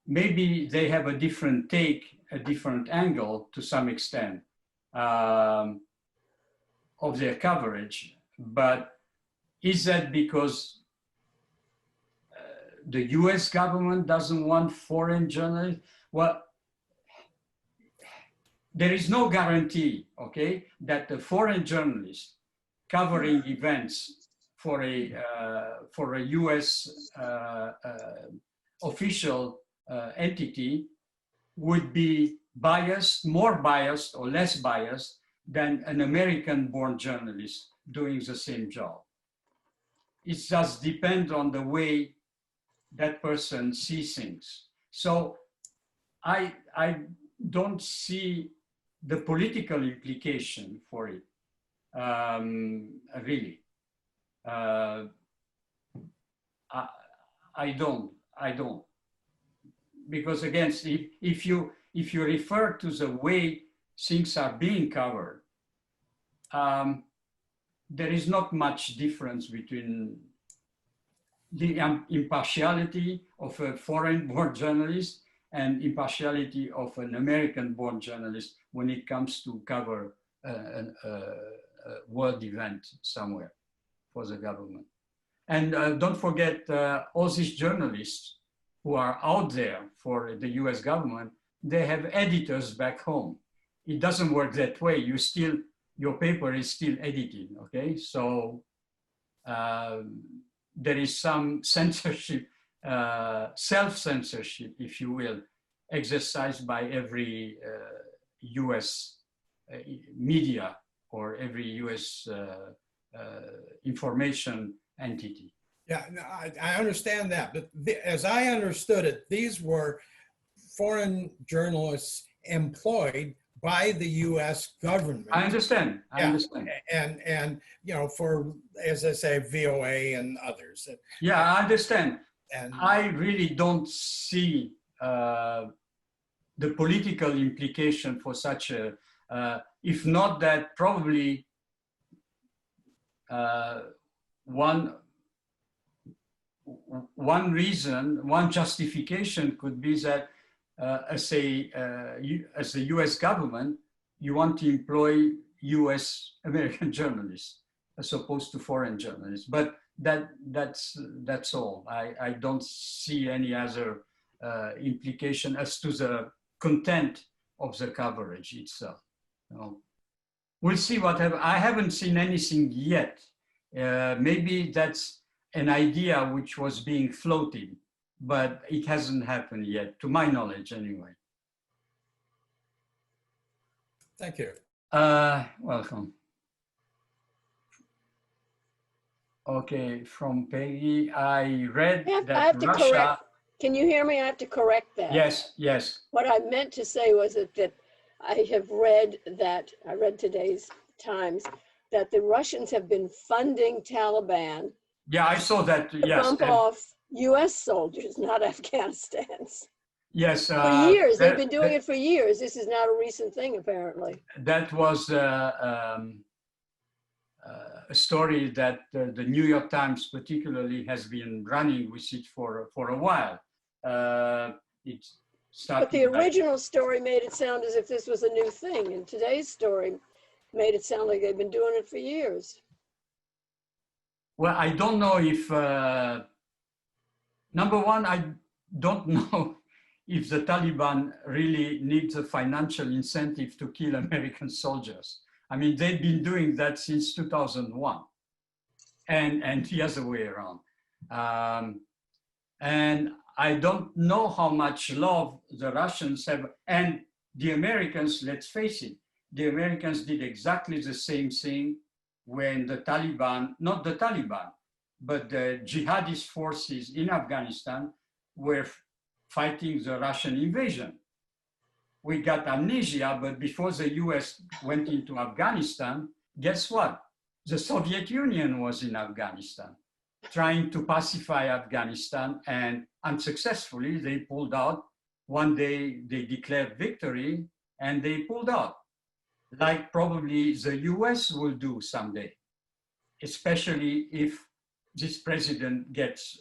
maybe they have a different take, a different angle to some extent of their coverage. But is that because the US government doesn't want foreign journalists? Well, there is no guarantee, okay, that the foreign journalist covering events for a US official entity would be biased, more biased or less biased than an American-born journalist doing the same job. It just depends on the way that person sees things. So I don't see the political implication for it, really. I don't. Because again, if you refer to the way things are being covered, there is not much difference between the impartiality of a foreign-born journalist and impartiality of an American-born journalist when it comes to cover a world event somewhere for the government. And don't forget, all these journalists who are out there for the US government, they have editors back home. It doesn't work that way. Your paper is still edited, okay? So there is some censorship, self-censorship, if you will, exercised by every US media or every US information entity. Yeah, no, I understand that, but as I understood it, these were foreign journalists employed by the U.S. government. I understand. I understand. And for, as I say, VOA and others. Yeah, I understand. And I really don't see the political implication for such a, if not that, probably one reason, one justification could be that as the US government, you want to employ US American journalists as opposed to foreign journalists. But that's all. I don't see any other implication as to the content of the coverage itself. You know, we'll see what happens. I haven't seen anything yet. Maybe that's an idea which was being floated, but it hasn't happened yet, to my knowledge anyway. Thank you. Welcome. Okay, from Peggy, I read I have that to Russia. correct. Can you hear me? I have to correct that. Yes, yes. What I meant to say was that I have read that, I read today's Times, that the Russians have been funding Taliban Yeah, I saw that. to Yes, bump off US soldiers, not Afghanistan's. yes. For years, they've been doing it for years. This is not a recent thing, apparently. That was a story that the New York Times particularly has been running with it for a while. It started. But the original story made it sound as if this was a new thing, and today's story made it sound like they've been doing it for years. Well, I don't know if, number one, I don't know if the Taliban really needs a financial incentive to kill American soldiers. I mean, they've been doing that since 2001 and the other way around. And I don't know how much love the Russians have, and the Americans, let's face it, the Americans did exactly the same thing when the Taliban, not the Taliban, but the jihadist forces in Afghanistan were fighting the Russian invasion. We got amnesia, but before the US went into Afghanistan, guess what? The Soviet Union was in Afghanistan, trying to pacify Afghanistan, and unsuccessfully they pulled out. One day they declared victory and they pulled out, like probably the US will do someday, especially if this president gets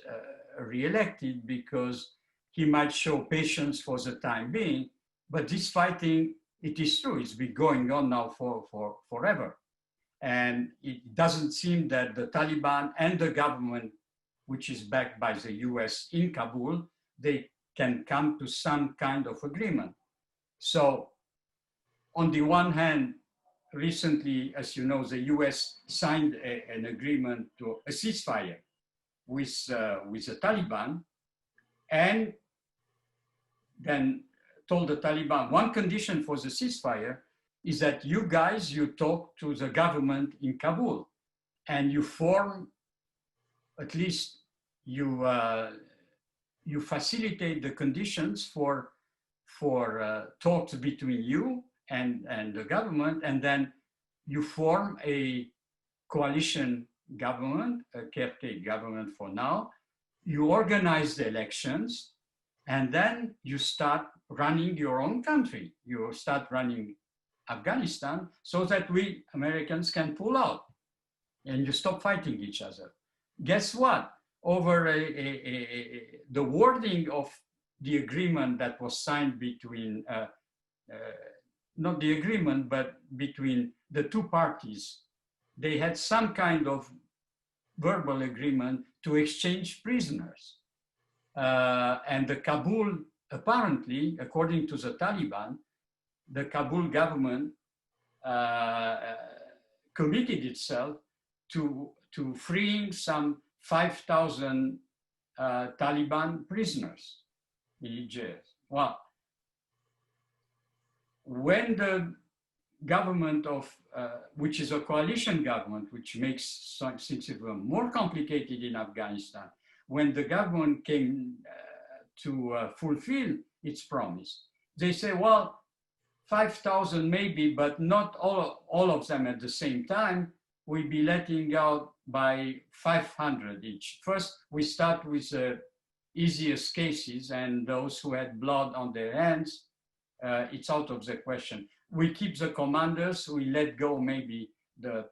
reelected, because he might show patience for the time being. But this fighting, it is true, it's been going on now for forever. And it doesn't seem that the Taliban and the government, which is backed by the US in Kabul, they can come to some kind of agreement. So on the one hand, recently, as you know, the US signed an agreement to a ceasefire with the Taliban, and then told the Taliban, one condition for the ceasefire is that you guys, you talk to the government in Kabul and you form, at least you facilitate the conditions for talks between you and the government, and then you form a coalition government, a caretaker government for now. You organize the elections, and then you start running your own country. You start running Afghanistan so that we Americans can pull out and you stop fighting each other. Guess what? Over the wording of the agreement that was signed between, not the agreement, but between the two parties, they had some kind of verbal agreement to exchange prisoners. And the Kabul, apparently, according to the Taliban, the Kabul government committed itself to freeing some 5,000 Taliban prisoners in jails. Well, when the government of, which is a coalition government, which makes things even more complicated in Afghanistan, when the government came to fulfill its promise, they say, well, 5,000 maybe, but not all of them at the same time. We'll be letting out by 500 each. First, we start with the easiest cases, and those who had blood on their hands, it's out of the question. We keep the commanders, we let go maybe the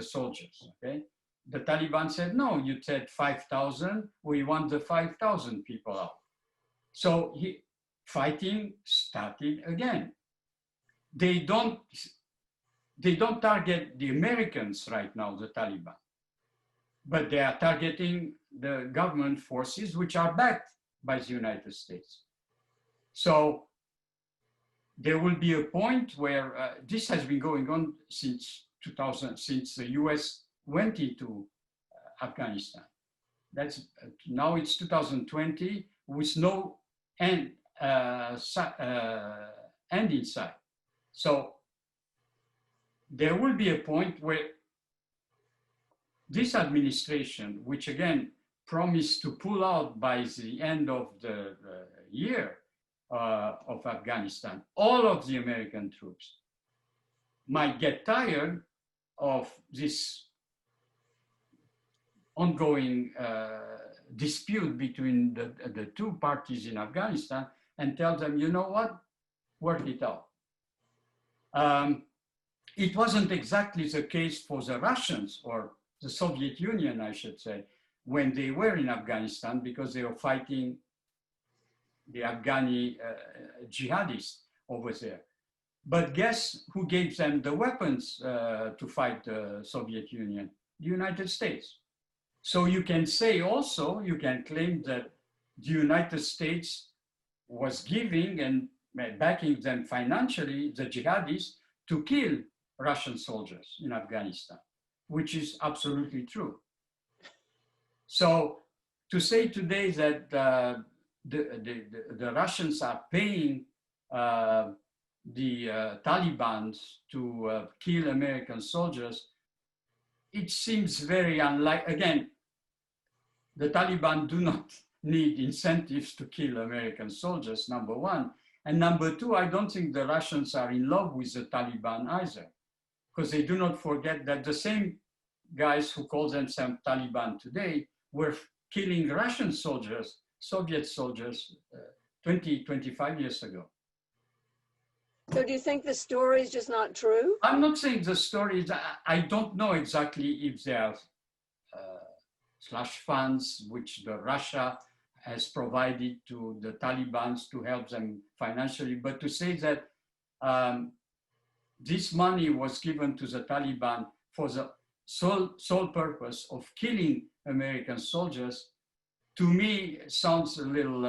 soldiers, okay? The Taliban said, no, you said 5,000, we want the 5,000 people out. So fighting started again. They don't they don't target the Americans right now, the Taliban, but they are targeting the government forces, which are backed by the United States. So there will be a point where this has been going on since 2000, since the US went into Afghanistan. That's now it's 2020 with no end in sight. So there will be a point where this administration, which again promised to pull out by the end of the year of Afghanistan, all of the American troops, might get tired of this ongoing dispute between the two parties in Afghanistan and tell them, you know what, work it out. It wasn't exactly the case for the Russians or the Soviet Union, I should say, when they were in Afghanistan, because they were fighting the Afghani jihadists over there. But guess who gave them the weapons to fight the Soviet Union? The United States. So you can say also, you can claim that the United States was giving and backing them financially, the jihadists, to kill Russian soldiers in Afghanistan, which is absolutely true. So to say today that the Russians are paying the Taliban to kill American soldiers, it seems very unlikely. Again, the Taliban do not need incentives to kill American soldiers, number one. And number two, I don't think the Russians are in love with the Taliban either, because they do not forget that the same guys who call themselves Taliban today were killing Russian soldiers, Soviet soldiers 20, 25 years ago. So do you think the story is just not true? I'm not saying the story is, I don't know exactly if there are slush funds which the Russia has provided to the Taliban to help them financially, but to say that this money was given to the Taliban for the sole purpose of killing American soldiers, to me sounds a little,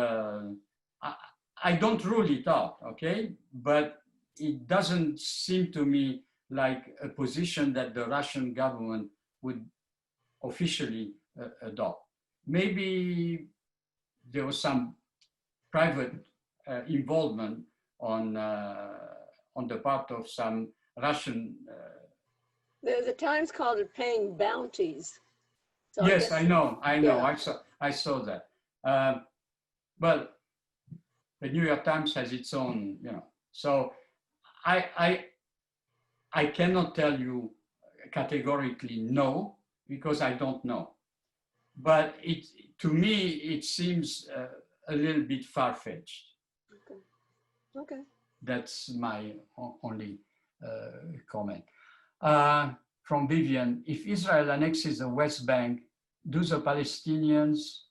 I don't rule it out, okay? But it doesn't seem to me like a position that the Russian government would officially adopt. Maybe there was some private involvement on the part of some Russian. The Times called it paying bounties. So Yes, guess, I know. Yeah. I saw that. But the New York Times has its own, you know. So I cannot tell you categorically no, because I don't know. But to me, it seems a little bit far-fetched. Okay. That's my only comment. From Vivian, if Israel annexes the West Bank, do the Palestinians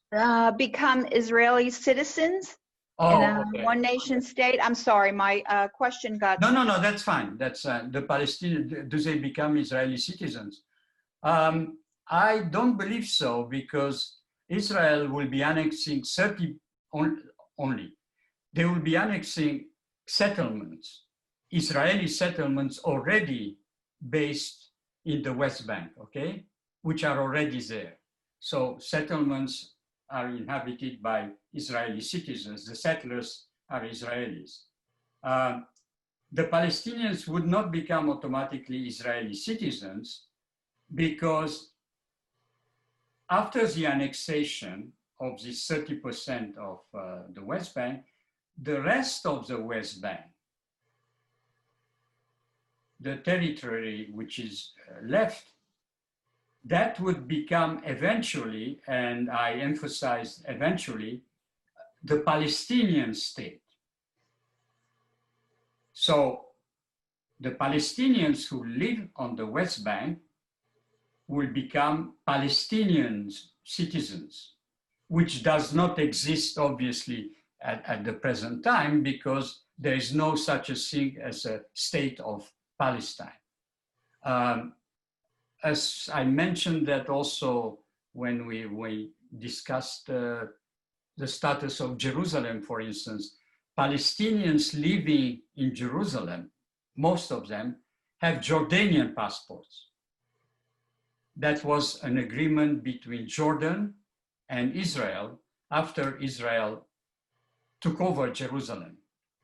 become Israeli citizens in a okay. one nation state? I'm sorry, my question got. No, that's fine. That's the Palestinians, do they become Israeli citizens? I don't believe so, because Israel will be annexing 30 only. They will be annexing settlements, Israeli settlements already based in the West Bank, okay, which are already there. So settlements are inhabited by Israeli citizens. The settlers are Israelis. The Palestinians would not become automatically Israeli citizens, because after the annexation of this 30% of the West Bank, the rest of the West Bank, the territory which is left, that would become eventually, and I emphasize eventually, the Palestinian state. So the Palestinians who live on the West Bank will become Palestinian citizens, which does not exist, obviously, at the present time, because there is no such a thing as a state of Palestine. As I mentioned that also when we discussed the status of Jerusalem, for instance, Palestinians living in Jerusalem, most of them have Jordanian passports. That was an agreement between Jordan and Israel after Israel took over Jerusalem.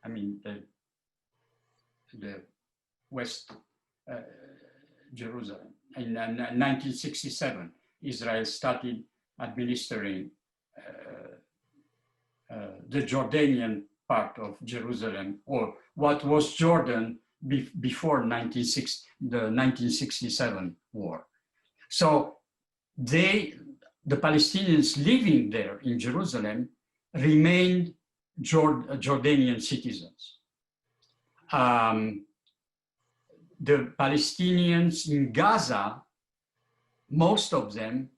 I mean, the West Jerusalem. In 1967, Israel started administering the Jordanian part of Jerusalem, or what was Jordan before the 1967 war. So the Palestinians living there in Jerusalem remained Jordanian citizens. The Palestinians in Gaza, most of them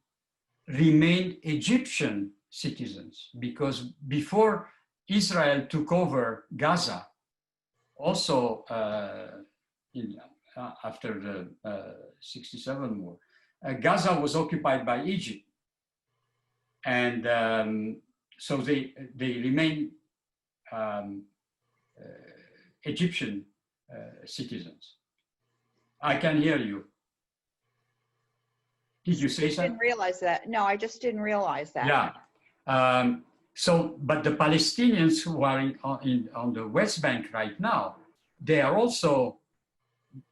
remained Egyptian citizens, because before Israel took over Gaza, also after the 67 war, Gaza was occupied by Egypt. And so they remain Egyptian citizens. I can hear you. Did you say something? Didn't realize that. No, I just didn't realize that. Yeah. But the Palestinians who are on the West Bank right now, they are also,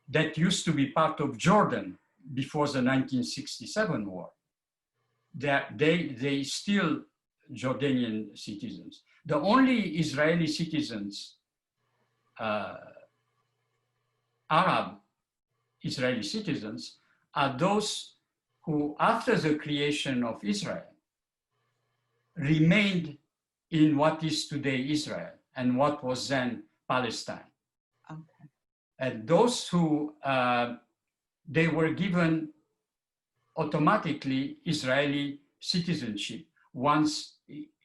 that used to be part of Jordan before the 1967 war. They still Jordanian citizens. The only Israeli citizens, Arab Israeli citizens, are those who, after the creation of Israel, remained in what is today Israel and what was then Palestine. Okay. And those who, they were given automatically Israeli citizenship once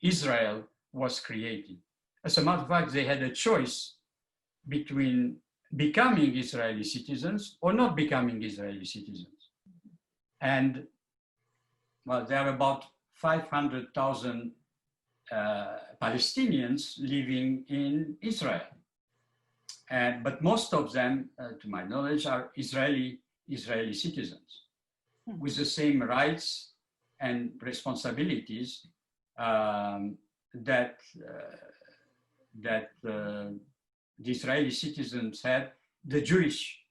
Israel was created. As a matter of fact, they had a choice between becoming Israeli citizens or not becoming Israeli citizens. And well, there are about 500,000 Palestinians living in Israel. But most of them, to my knowledge, are Israeli citizens with the same rights and responsibilities that the Israeli citizens have, the Jewish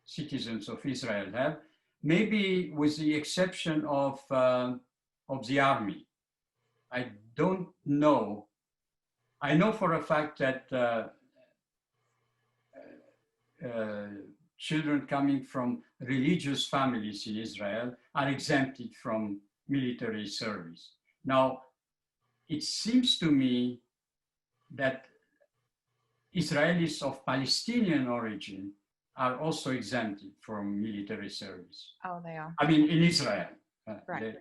citizens of Israel have, maybe with the exception of the army. I don't know. I know for a fact that children coming from religious families in Israel are exempted from military service. Now, it seems to me that Israelis of Palestinian origin are also exempted from military service. Oh, they are. I mean, in Israel. Right.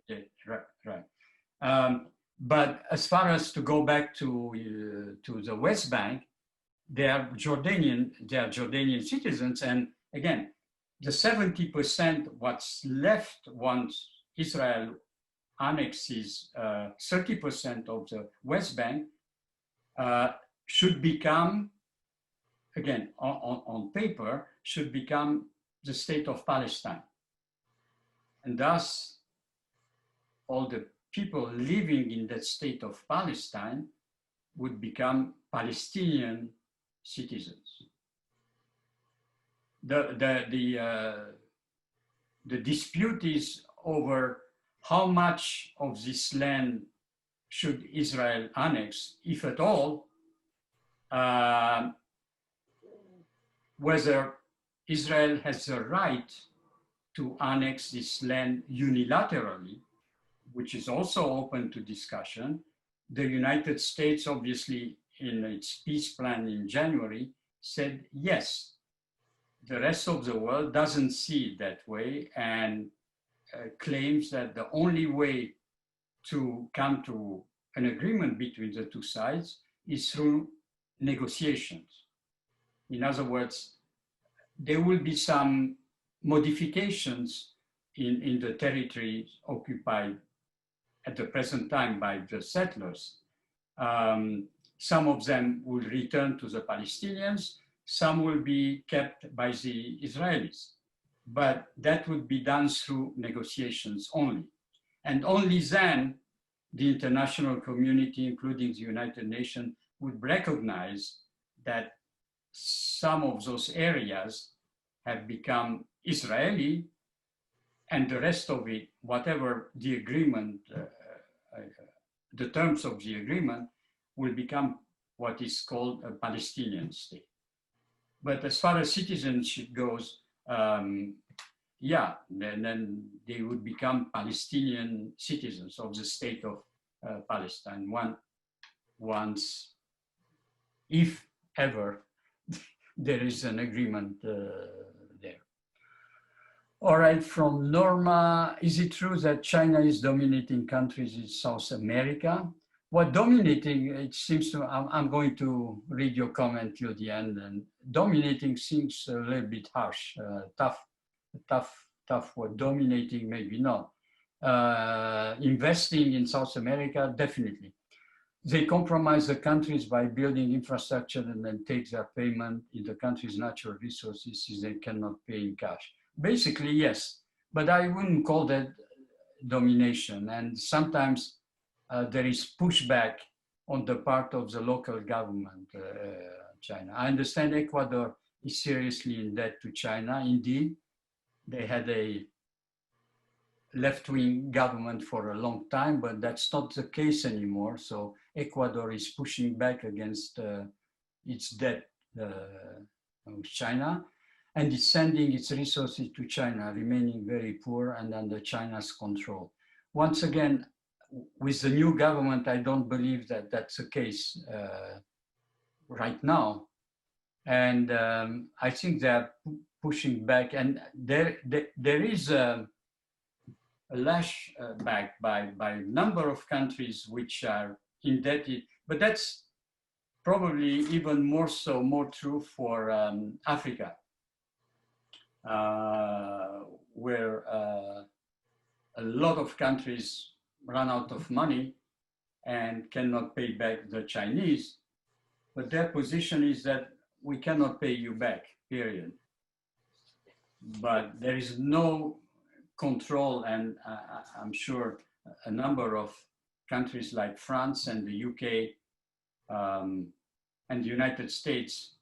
Right. But as far as to go back to the West Bank, they are Jordanian citizens. And again, the 70%, what's left once Israel annexes 30% of the West Bank, should become, again, on paper, should become the state of Palestine. And thus, all the people living in that state of Palestine would become Palestinian citizens. The dispute is over how much of this land should Israel annex, if at all, whether Israel has the right to annex this land unilaterally, which is also open to discussion. The United States, obviously, in its peace plan in January, said yes. The rest of the world doesn't see it that way and claims that the only way to come to an agreement between the two sides is through negotiations. In other words, there will be some modifications in the territory occupied at the present time by the settlers. Some of them will return to the Palestinians, some will be kept by the Israelis. But that would be done through negotiations only. And only then the international community, including the United Nations, would recognize that some of those areas have become Israeli, and the rest of it, whatever the agreement, the terms of the agreement, will become what is called a Palestinian state. But as far as citizenship goes, yeah, then they would become Palestinian citizens of the state of Palestine once, if ever, there is an agreement there. All right, from Norma, is it true that China is dominating countries in South America? What dominating, it seems to, I'm going to read your comment till the end, and dominating seems a little bit harsh, tough word. Dominating, maybe not. Investing in South America, definitely. They compromise the countries by building infrastructure and then take their payment in the country's natural resources since they cannot pay in cash. Basically, yes, but I wouldn't call that domination. And sometimes there is pushback on the part of the local government, China. I understand Ecuador is seriously in debt to China. Indeed, they had a left-wing government for a long time, but that's not the case anymore. So Ecuador is pushing back against its debt with China, and it's sending its resources to China, remaining very poor and under China's control. Once again, with the new government, I don't believe that that's the case right now. And I think they're pushing back, and there is a lash back by a number of countries which are indebted, but that's probably even more true for Africa, where a lot of countries run out of money and cannot pay back the Chinese, but their position is that we cannot pay you back, period. But there is no control, and I'm sure a number of countries like France and the UK and the United States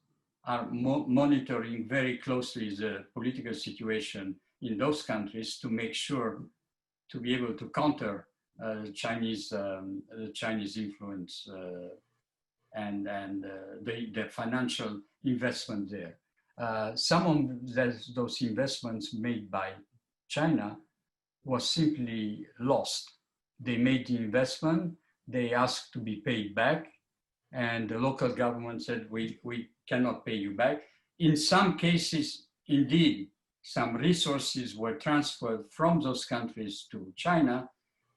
are monitoring very closely the political situation in those countries to make sure to be able to counter Chinese influence and the financial investment there. Some of those investments made by China was simply lost. They made the investment, they asked to be paid back, and the local government said, we cannot pay you back. In some cases, indeed, some resources were transferred from those countries to China,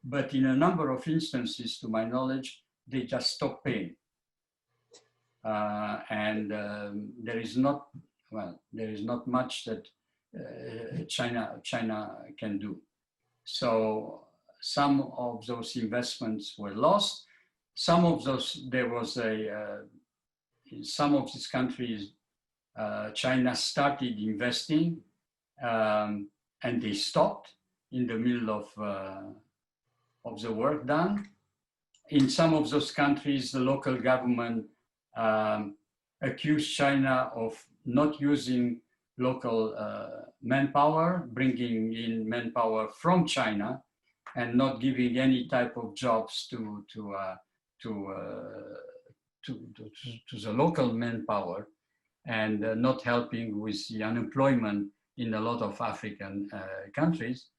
but in a number of instances, to my knowledge, they just stopped paying. There is not much that China can do. So some of those investments were lost. Some of those, in some of these countries, China started investing and they stopped in the middle of the work done. In some of those countries, the local government accused China of not using local manpower, bringing in manpower from China, and not giving any type of jobs to the local manpower, and not helping with the unemployment in a lot of African countries.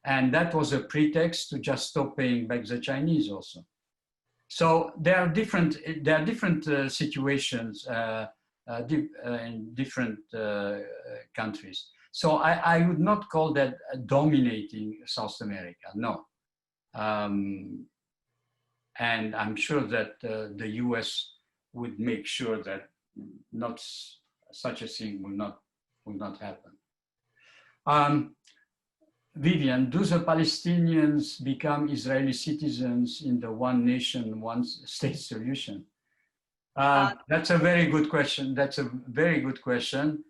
And that was a pretext to just stop paying back the Chinese also. So there are different situations in different countries. So I would not call that dominating South America, no. And I'm sure that the US would make sure that not such a thing will not happen. Vivian, do the Palestinians become Israeli citizens in the one nation, one state solution? That's a very good question. That's a very good question.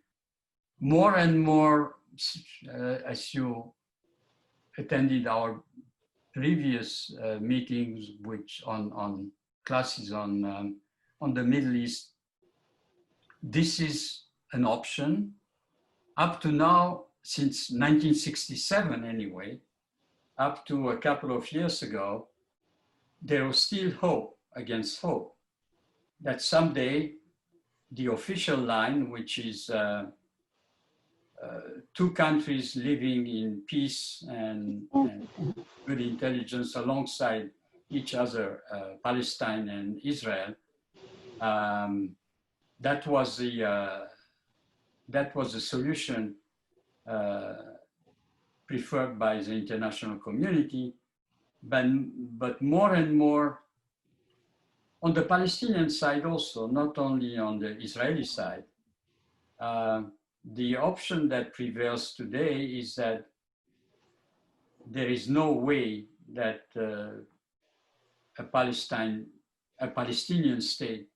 More and more, as you attended our previous meetings, which on classes on the Middle East, this is an option. Up to now, since 1967 anyway, up to a couple of years ago, there was still hope against hope that someday the official line, which is two countries living in peace and good intelligence alongside each other, Palestine and Israel, that was the solution preferred by the international community. But more and more on the Palestinian side also, not only on the Israeli side, the option that prevails today is that there is no way that a Palestinian state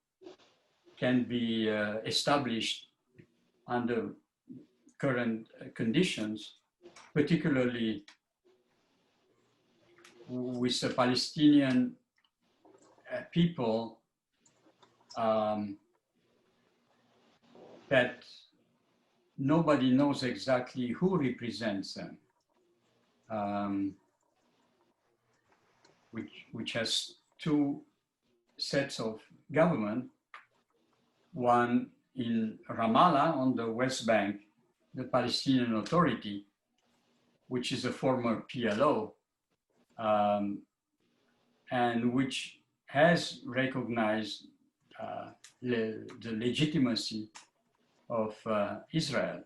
can be established under current conditions, particularly with the Palestinian people that nobody knows exactly who represents them, which has two sets of government, one in Ramallah on the West Bank, the Palestinian Authority, which is a former PLO, and which has recognized the legitimacy of Israel.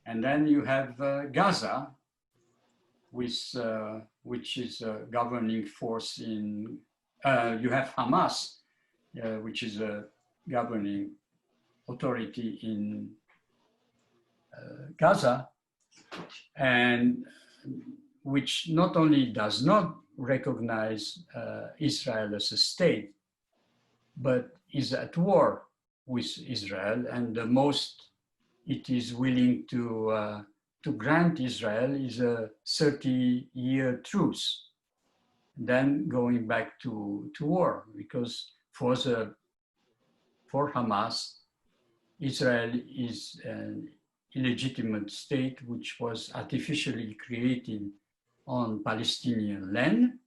And then you have Gaza, which is a governing force in, you have Hamas, which is a governing authority in Gaza, and which not only does not recognize Israel as a state, but is at war with Israel, and the most it is willing to grant Israel is a 30-year truce, then going back to war, because for Hamas, Israel is an illegitimate state which was artificially created on Palestinian land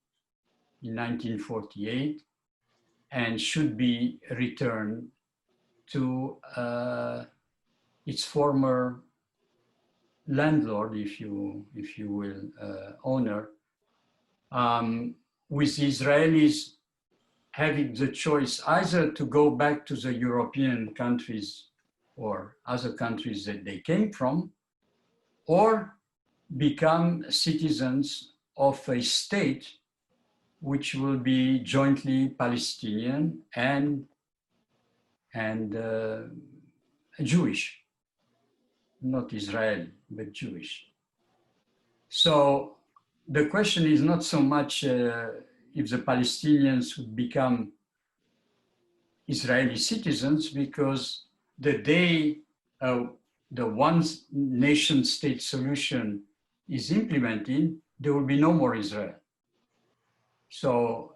in 1948 and should be returned to its former landlord, if you will, owner, with Israelis having the choice either to go back to the European countries or other countries that they came from, or become citizens of a state which will be jointly Palestinian and Jewish, not Israeli, but Jewish. So the question is not so much if the Palestinians would become Israeli citizens, because the day the one nation state solution is implemented, there will be no more Israel. So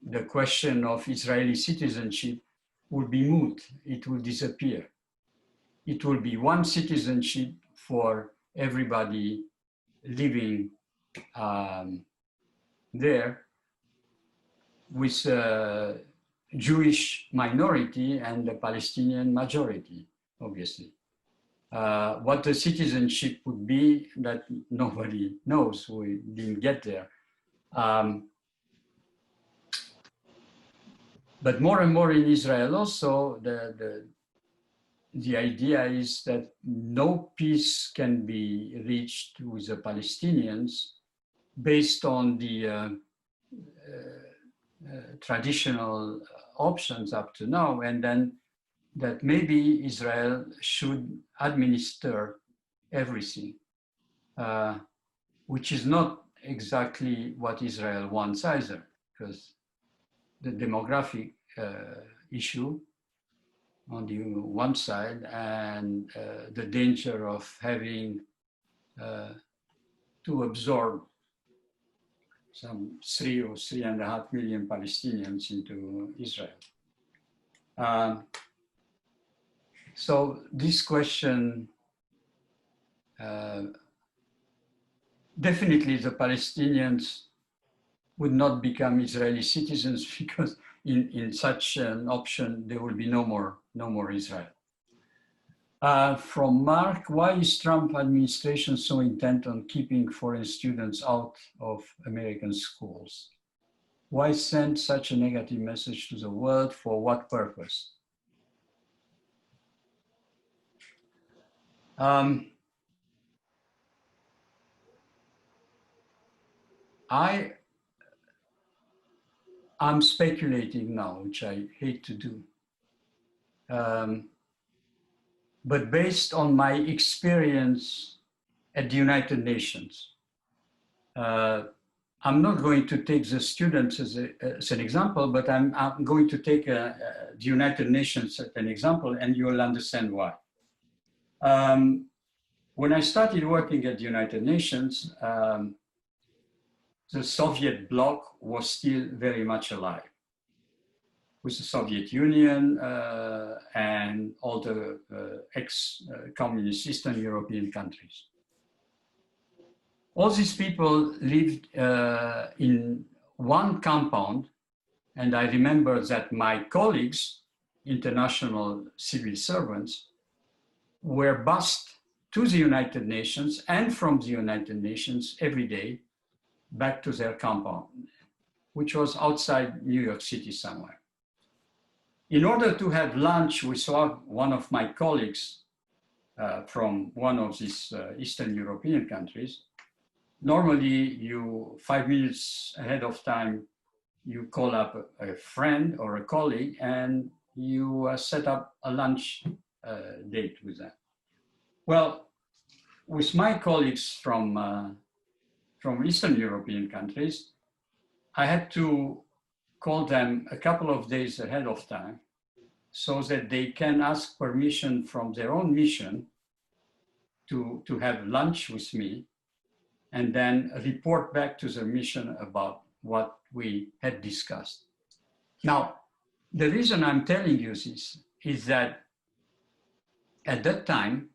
the question of Israeli citizenship will be moot, it will disappear. It will be one citizenship for everybody living there, with a Jewish minority and the Palestinian majority, obviously. What the citizenship would be, that nobody knows, we didn't get there. But more and more in Israel also, the idea is that no peace can be reached with the Palestinians based on the traditional options up to now, and then that maybe Israel should administer everything. which is not exactly what Israel wants either, because the demographic issue on the one side and the danger of having to absorb some 3 or 3.5 million Palestinians into Israel. So this question, definitely the Palestinians would not become Israeli citizens because in such an option, there will be no more Israel. From Mark, why is Trump administration so intent on keeping foreign students out of American schools? Why send such a negative message to the world? For what purpose? I'm speculating now, which I hate to do. But based on my experience at the United Nations, I'm not going to take the students as an example, but I'm going to take the United Nations as an example, and you'll understand why. When I started working at the United Nations, the Soviet bloc was still very much alive, with the Soviet Union and all the ex-communist Eastern European countries. All these people lived in one compound, and I remember that my colleagues, international civil servants, were bused to the United Nations and from the United Nations every day back to their compound, which was outside New York City somewhere. In order to have lunch with one of my colleagues from one of these Eastern European countries, normally 5 minutes ahead of time, you call up a friend or a colleague and you set up a lunch date with them. Well, with my colleagues from Eastern European countries, I had to call them a couple of days ahead of time so that they can ask permission from their own mission to have lunch with me and then report back to the mission about what we had discussed. Now, the reason I'm telling you this is that at that time,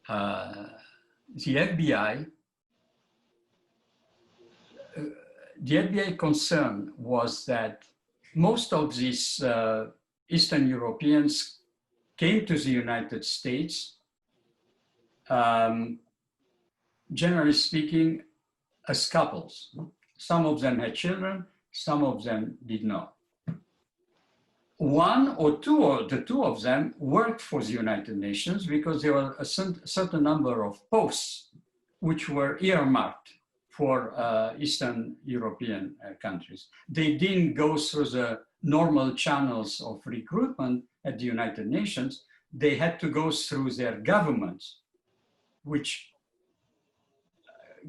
the FBI concern was that most of these Eastern Europeans came to the United States, generally speaking, as couples. Some of them had children, some of them did not. One or two, or the two of them worked for the United Nations because there were a certain number of posts which were earmarked for Eastern European countries. They didn't go through the normal channels of recruitment at the United Nations. They had to go through their governments, which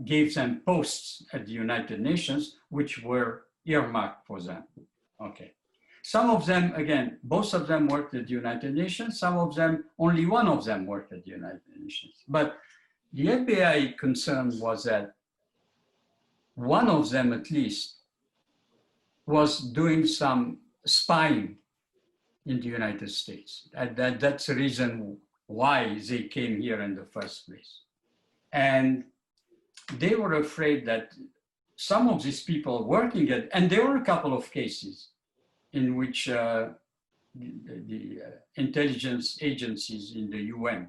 gave them posts at the United Nations, which were earmarked for them. Okay. Some of them, again, both of them worked at the United Nations. Some of them, only one of them worked at the United Nations. But the FBI concern was that one of them, at least, was doing some spying in the United States. That's the reason why they came here in the first place. And they were afraid that some of these people working at, and there were a couple of cases in which the intelligence agencies in the UN,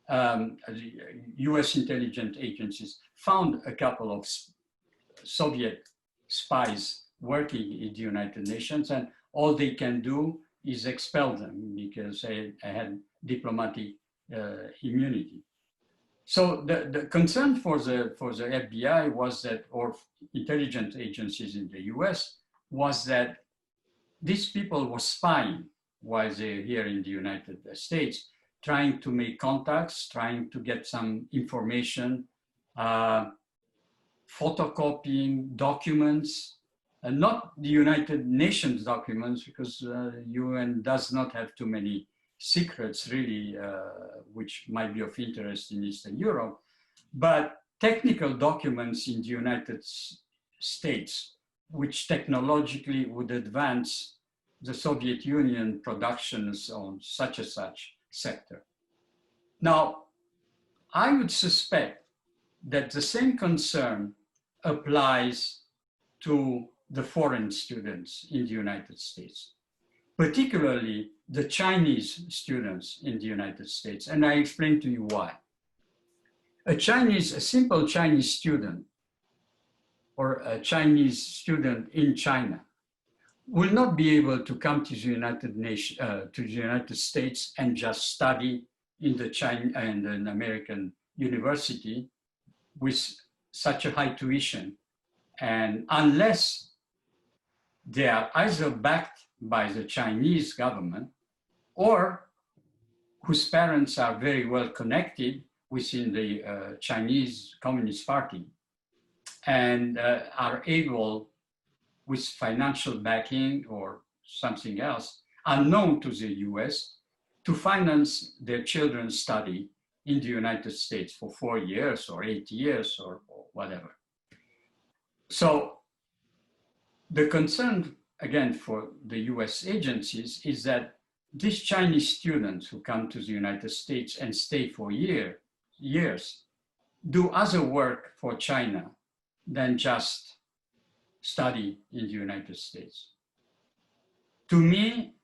the US intelligence agencies, found a couple of Soviet spies working in the United Nations, and all they can do is expel them because they had diplomatic immunity. So the concern for the FBI was that, or intelligence agencies in the US, was that these people were spying while they're here in the United States, trying to make contacts, trying to get some information, photocopying documents, and not the United Nations documents, because UN does not have too many secrets really, which might be of interest in Eastern Europe, but technical documents in the United States, which technologically would advance the Soviet Union productions on such and such sector. Now, I would suspect that the same concern applies to the foreign students in the United States, particularly the Chinese students in the United States. And I explain to you why. A simple Chinese student or a Chinese student in China will not be able to come to the United States and just study in an American university with such a high tuition. And unless they are either backed by the Chinese government or whose parents are very well connected within the Chinese Communist Party and are able, with financial backing or something else, unknown to the US, to finance their children's study in the United States for 4 years or 8 years or whatever. So the concern, again, for the US agencies is that these Chinese students who come to the United States and stay for years do other work for China than just study in the United States. To me,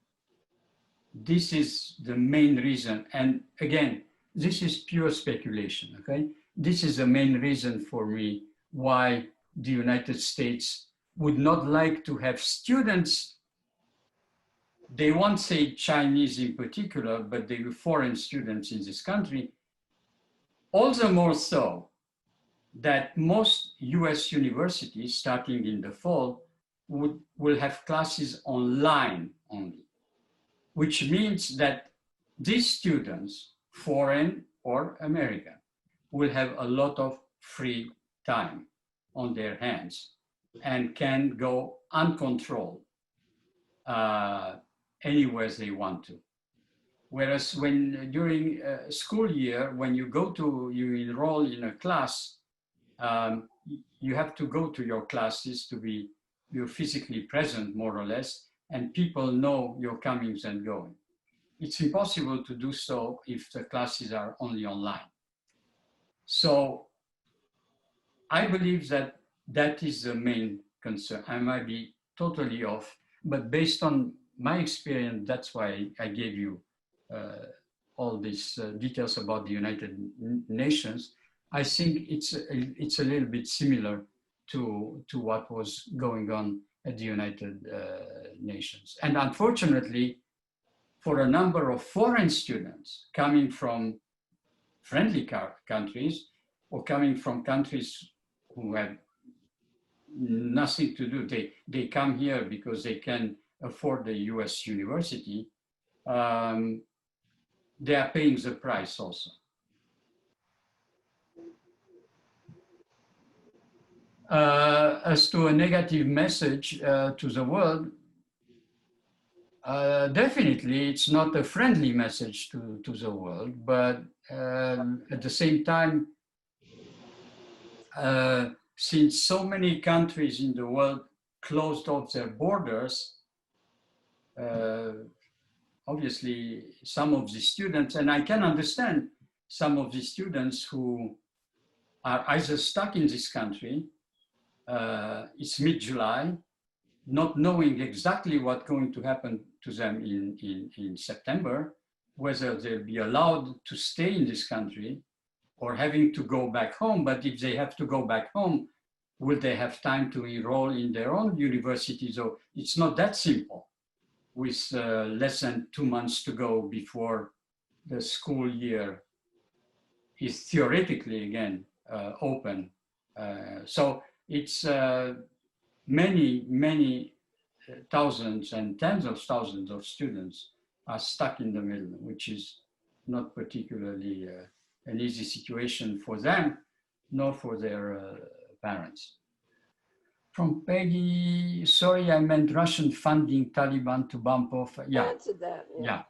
this is the main reason. And again, this is pure speculation, okay? This is the main reason for me why the United States would not like to have students, they won't say Chinese in particular, but they were foreign students in this country, all the more so that most US universities, starting in the fall, will have classes online only, which means that these students, foreign or American, will have a lot of free time on their hands and can go uncontrolled anywhere they want to. Whereas when during school year, when you enroll in a class, you have to go to your classes you're physically present more or less, and people know your comings and going. It's impossible to do so if the classes are only online. So I believe that is the main concern. I might be totally off, but based on my experience, that's why I gave you all these details about the United Nations. I think it's a little bit similar to what was going on at the United Nations. And unfortunately, for a number of foreign students coming from friendly countries or coming from countries who have nothing to do, they come here because they can afford the US university, they are paying the price also. As to a negative message to the world, definitely it's not a friendly message to the world, but at the same time, since so many countries in the world closed off their borders, obviously some of the students, and I can understand some of the students who are either stuck in this country, it's mid-July, not knowing exactly what's going to happen to them in September, whether they'll be allowed to stay in this country or having to go back home. But if they have to go back home, will they have time to enroll in their own university? So it's not that simple with less than 2 months to go before the school year is theoretically again open. So it's many thousands and tens of thousands of students are stuck in the middle, which is not particularly an easy situation for them, nor for their parents. From Peggy, sorry, I meant Russian funding Taliban to bump off. Yeah, Answered that, yeah. yeah.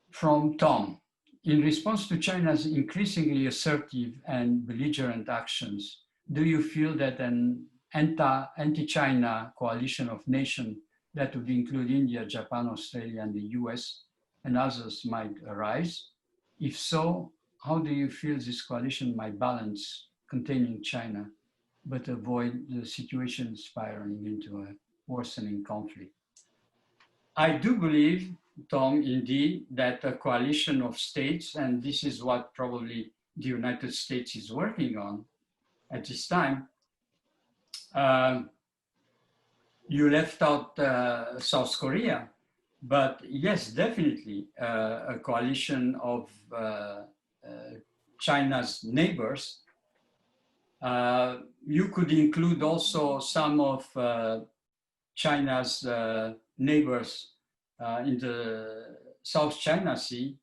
From Tom, in response to China's increasingly assertive and belligerent actions, do you feel that an anti-China coalition of nations that would include India, Japan, Australia, and the US and others might arise? If so, how do you feel this coalition might balance containing China, but avoid the situation spiraling into a worsening conflict? I do believe, Tom, indeed, that a coalition of states, and this is what probably the United States is working on at this time. You left out South Korea, but yes, definitely a coalition of China's neighbors. You could include also some of China's neighbors in the South China Sea,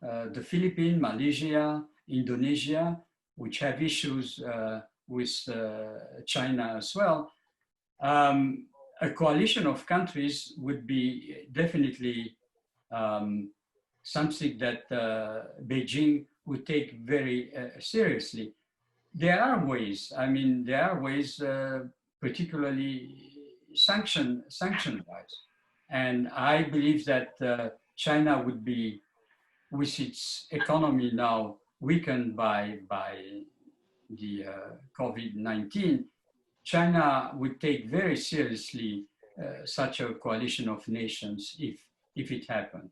the Philippines, Malaysia, Indonesia, which have issues with China as well. A coalition of countries would be definitely something that Beijing would take very seriously. There are ways, particularly sanction-wise. And I believe that China would be, with its economy now weakened by the COVID-19, China would take very seriously such a coalition of nations if it happened.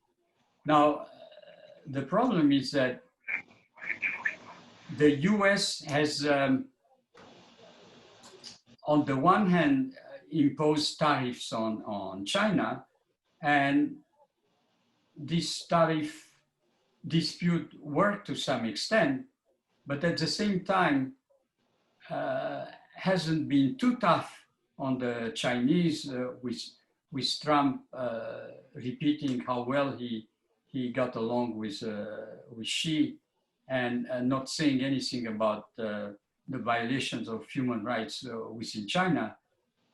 Now, the problem is that the US has, on the one hand, imposed tariffs on China, and this tariff dispute worked to some extent, but at the same time, hasn't been too tough on the Chinese, with Trump repeating how well he got along with Xi, and not saying anything about the violations of human rights within China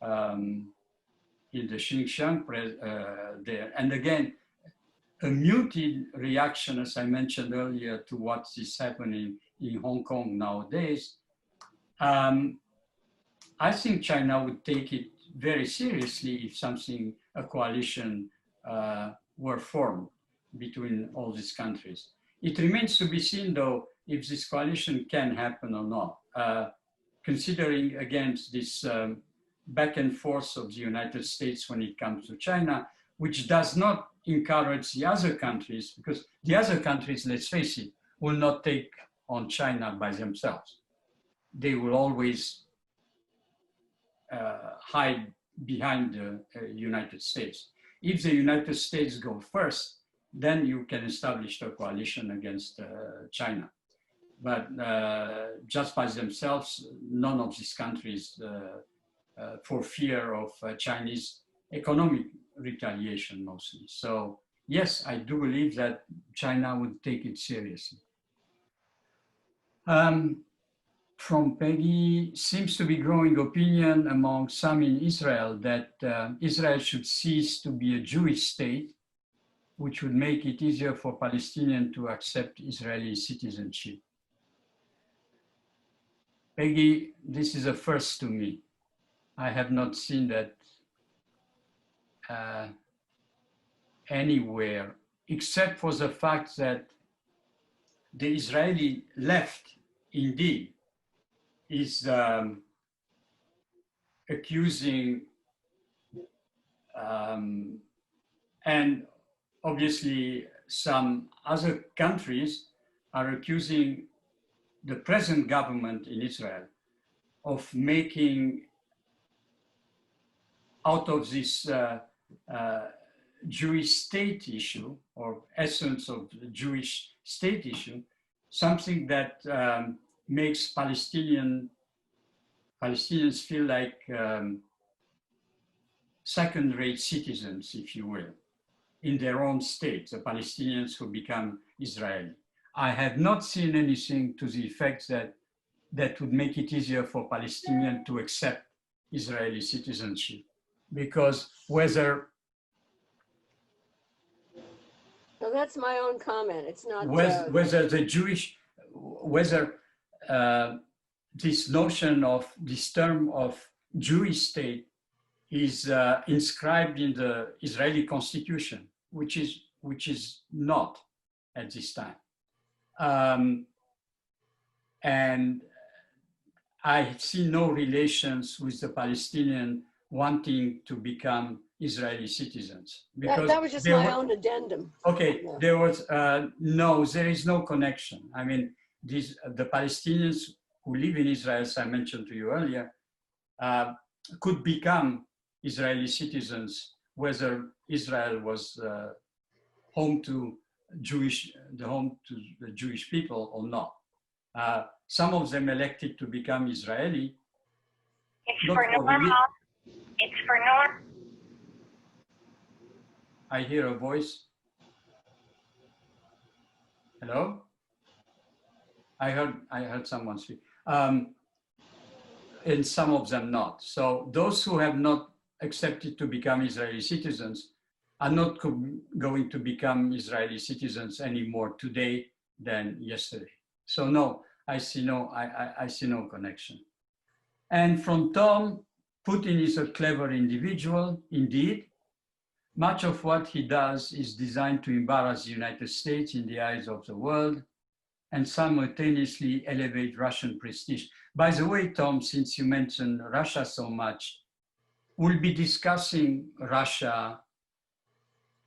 in the Xinjiang there. And again, a muted reaction, as I mentioned earlier, to what is happening in Hong Kong nowadays. I think China would take it very seriously if a coalition were formed between all these countries. It remains to be seen, though, if this coalition can happen or not, considering, again, this back and forth of the United States when it comes to China, which does not encourage the other countries, because the other countries, let's face it, will not take on China by themselves. They will always hide behind the United States. If the United States go first, then you can establish a coalition against China. But just by themselves, none of these countries, for fear of Chinese economic retaliation mostly. So yes, I do believe that China would take it seriously. From Peggy, seems to be growing opinion among some in Israel that Israel should cease to be a Jewish state, which would make it easier for Palestinians to accept Israeli citizenship. Peggy, this is a first to me. I have not seen that anywhere, except for the fact that the Israeli left, indeed, is accusing, and obviously some other countries are accusing the present government in Israel of making out of this Jewish state issue, or essence of the Jewish state issue, something that makes Palestinians feel like second-rate citizens, if you will. in their own state, the Palestinians who become Israeli. I have not seen anything to the effect that that would make it easier for Palestinians to accept Israeli citizenship, because whether So that's my own comment. It's not. whether the Jewish, whether this notion of this term of Jewish state is inscribed in the Israeli constitution, which is not at this time. And I see no relations with the Palestinian wanting to become Israeli citizens. That was just my own addendum. Okay, Yeah. there was, no, there is no connection. I mean, the Palestinians who live in Israel, as I mentioned to you earlier, could become Israeli citizens, whether Israel was home to the Jewish people or not. Some of them elected to become Israeli. It's for normal. It's for normal. I hear a voice. Hello? I heard someone speak. And some of them not. So those who have not accepted to become Israeli citizens are not going to become Israeli citizens any more today than yesterday. So no, I see no connection. And from Tom, Putin is a clever individual, indeed. Much of what he does is designed to embarrass the United States in the eyes of the world and simultaneously elevate Russian prestige. By the way, Tom, since you mentioned Russia so much, we'll be discussing Russia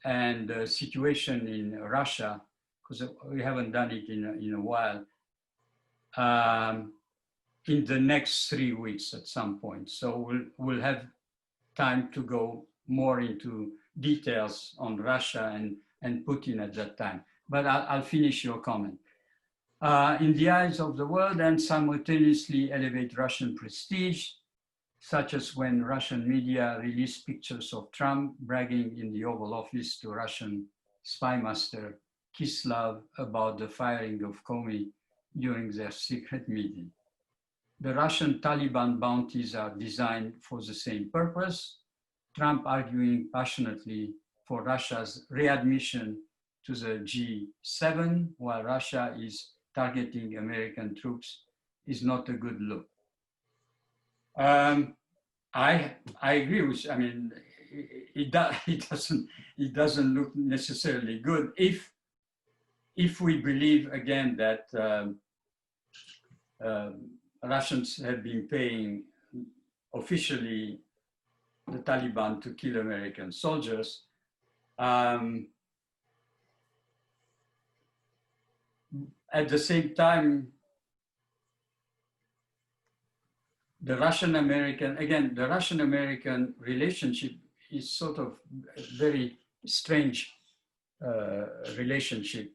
and the situation in Russia, because we haven't done it in a while, in the next 3 weeks at some point. So we'll have time to go more into details on Russia and Putin at that time. But I'll finish your comment. In the eyes of the world and simultaneously elevate Russian prestige, such as when Russian media released pictures of Trump bragging in the Oval Office to Russian spy master Kislev about the firing of Comey during their secret meeting. The Russian Taliban bounties are designed for the same purpose, Trump arguing passionately for Russia's readmission to the G7, while Russia is targeting American troops, is not a good look. I agree with, I mean, it doesn't look necessarily good if we believe again that Russians have been paying officially the Taliban to kill American soldiers. At the same time, the Russian-American relationship is sort of a very strange relationship.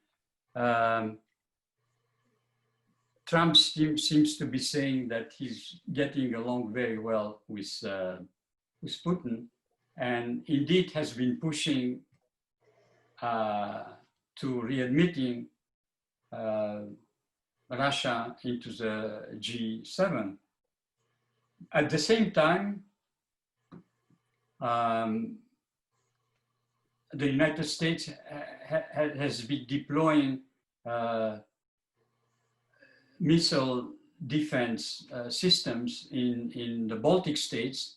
Trump seems to be saying that he's getting along very well with Putin, and indeed has been pushing to readmitting Russia into the G7. At the same time, the United States has been deploying missile defense systems in the Baltic states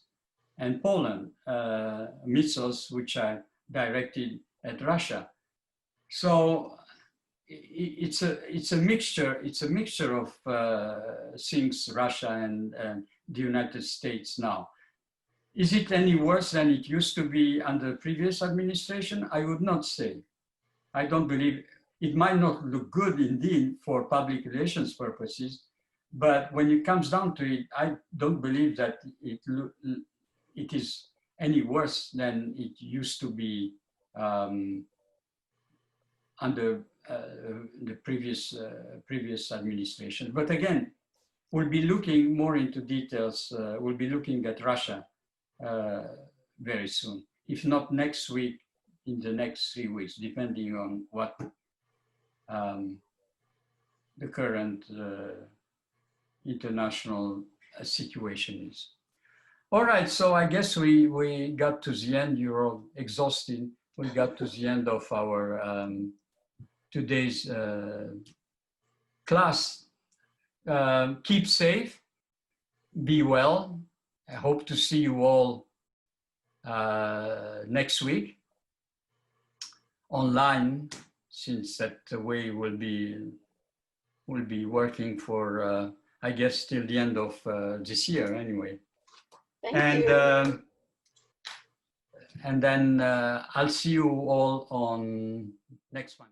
and Poland, missiles which are directed at Russia. So it's a mixture of things, Russia and the United States now. Is it any worse than it used to be under previous administration? I would not say. I don't believe, it might not look good indeed for public relations purposes, but when it comes down to it, I don't believe that it is any worse than it used to be under the previous administration. But again, we'll be looking more into details. We'll be looking at Russia very soon. If not next week, in the next 3 weeks, depending on what the current international situation is. All right, so I guess we got to the end. You're all exhausted. We got to the end of our today's class. Keep safe, be well. I hope to see you all next week online, since that way will be working for I guess till the end of this year anyway. Thank you. And then I'll see you all on next one.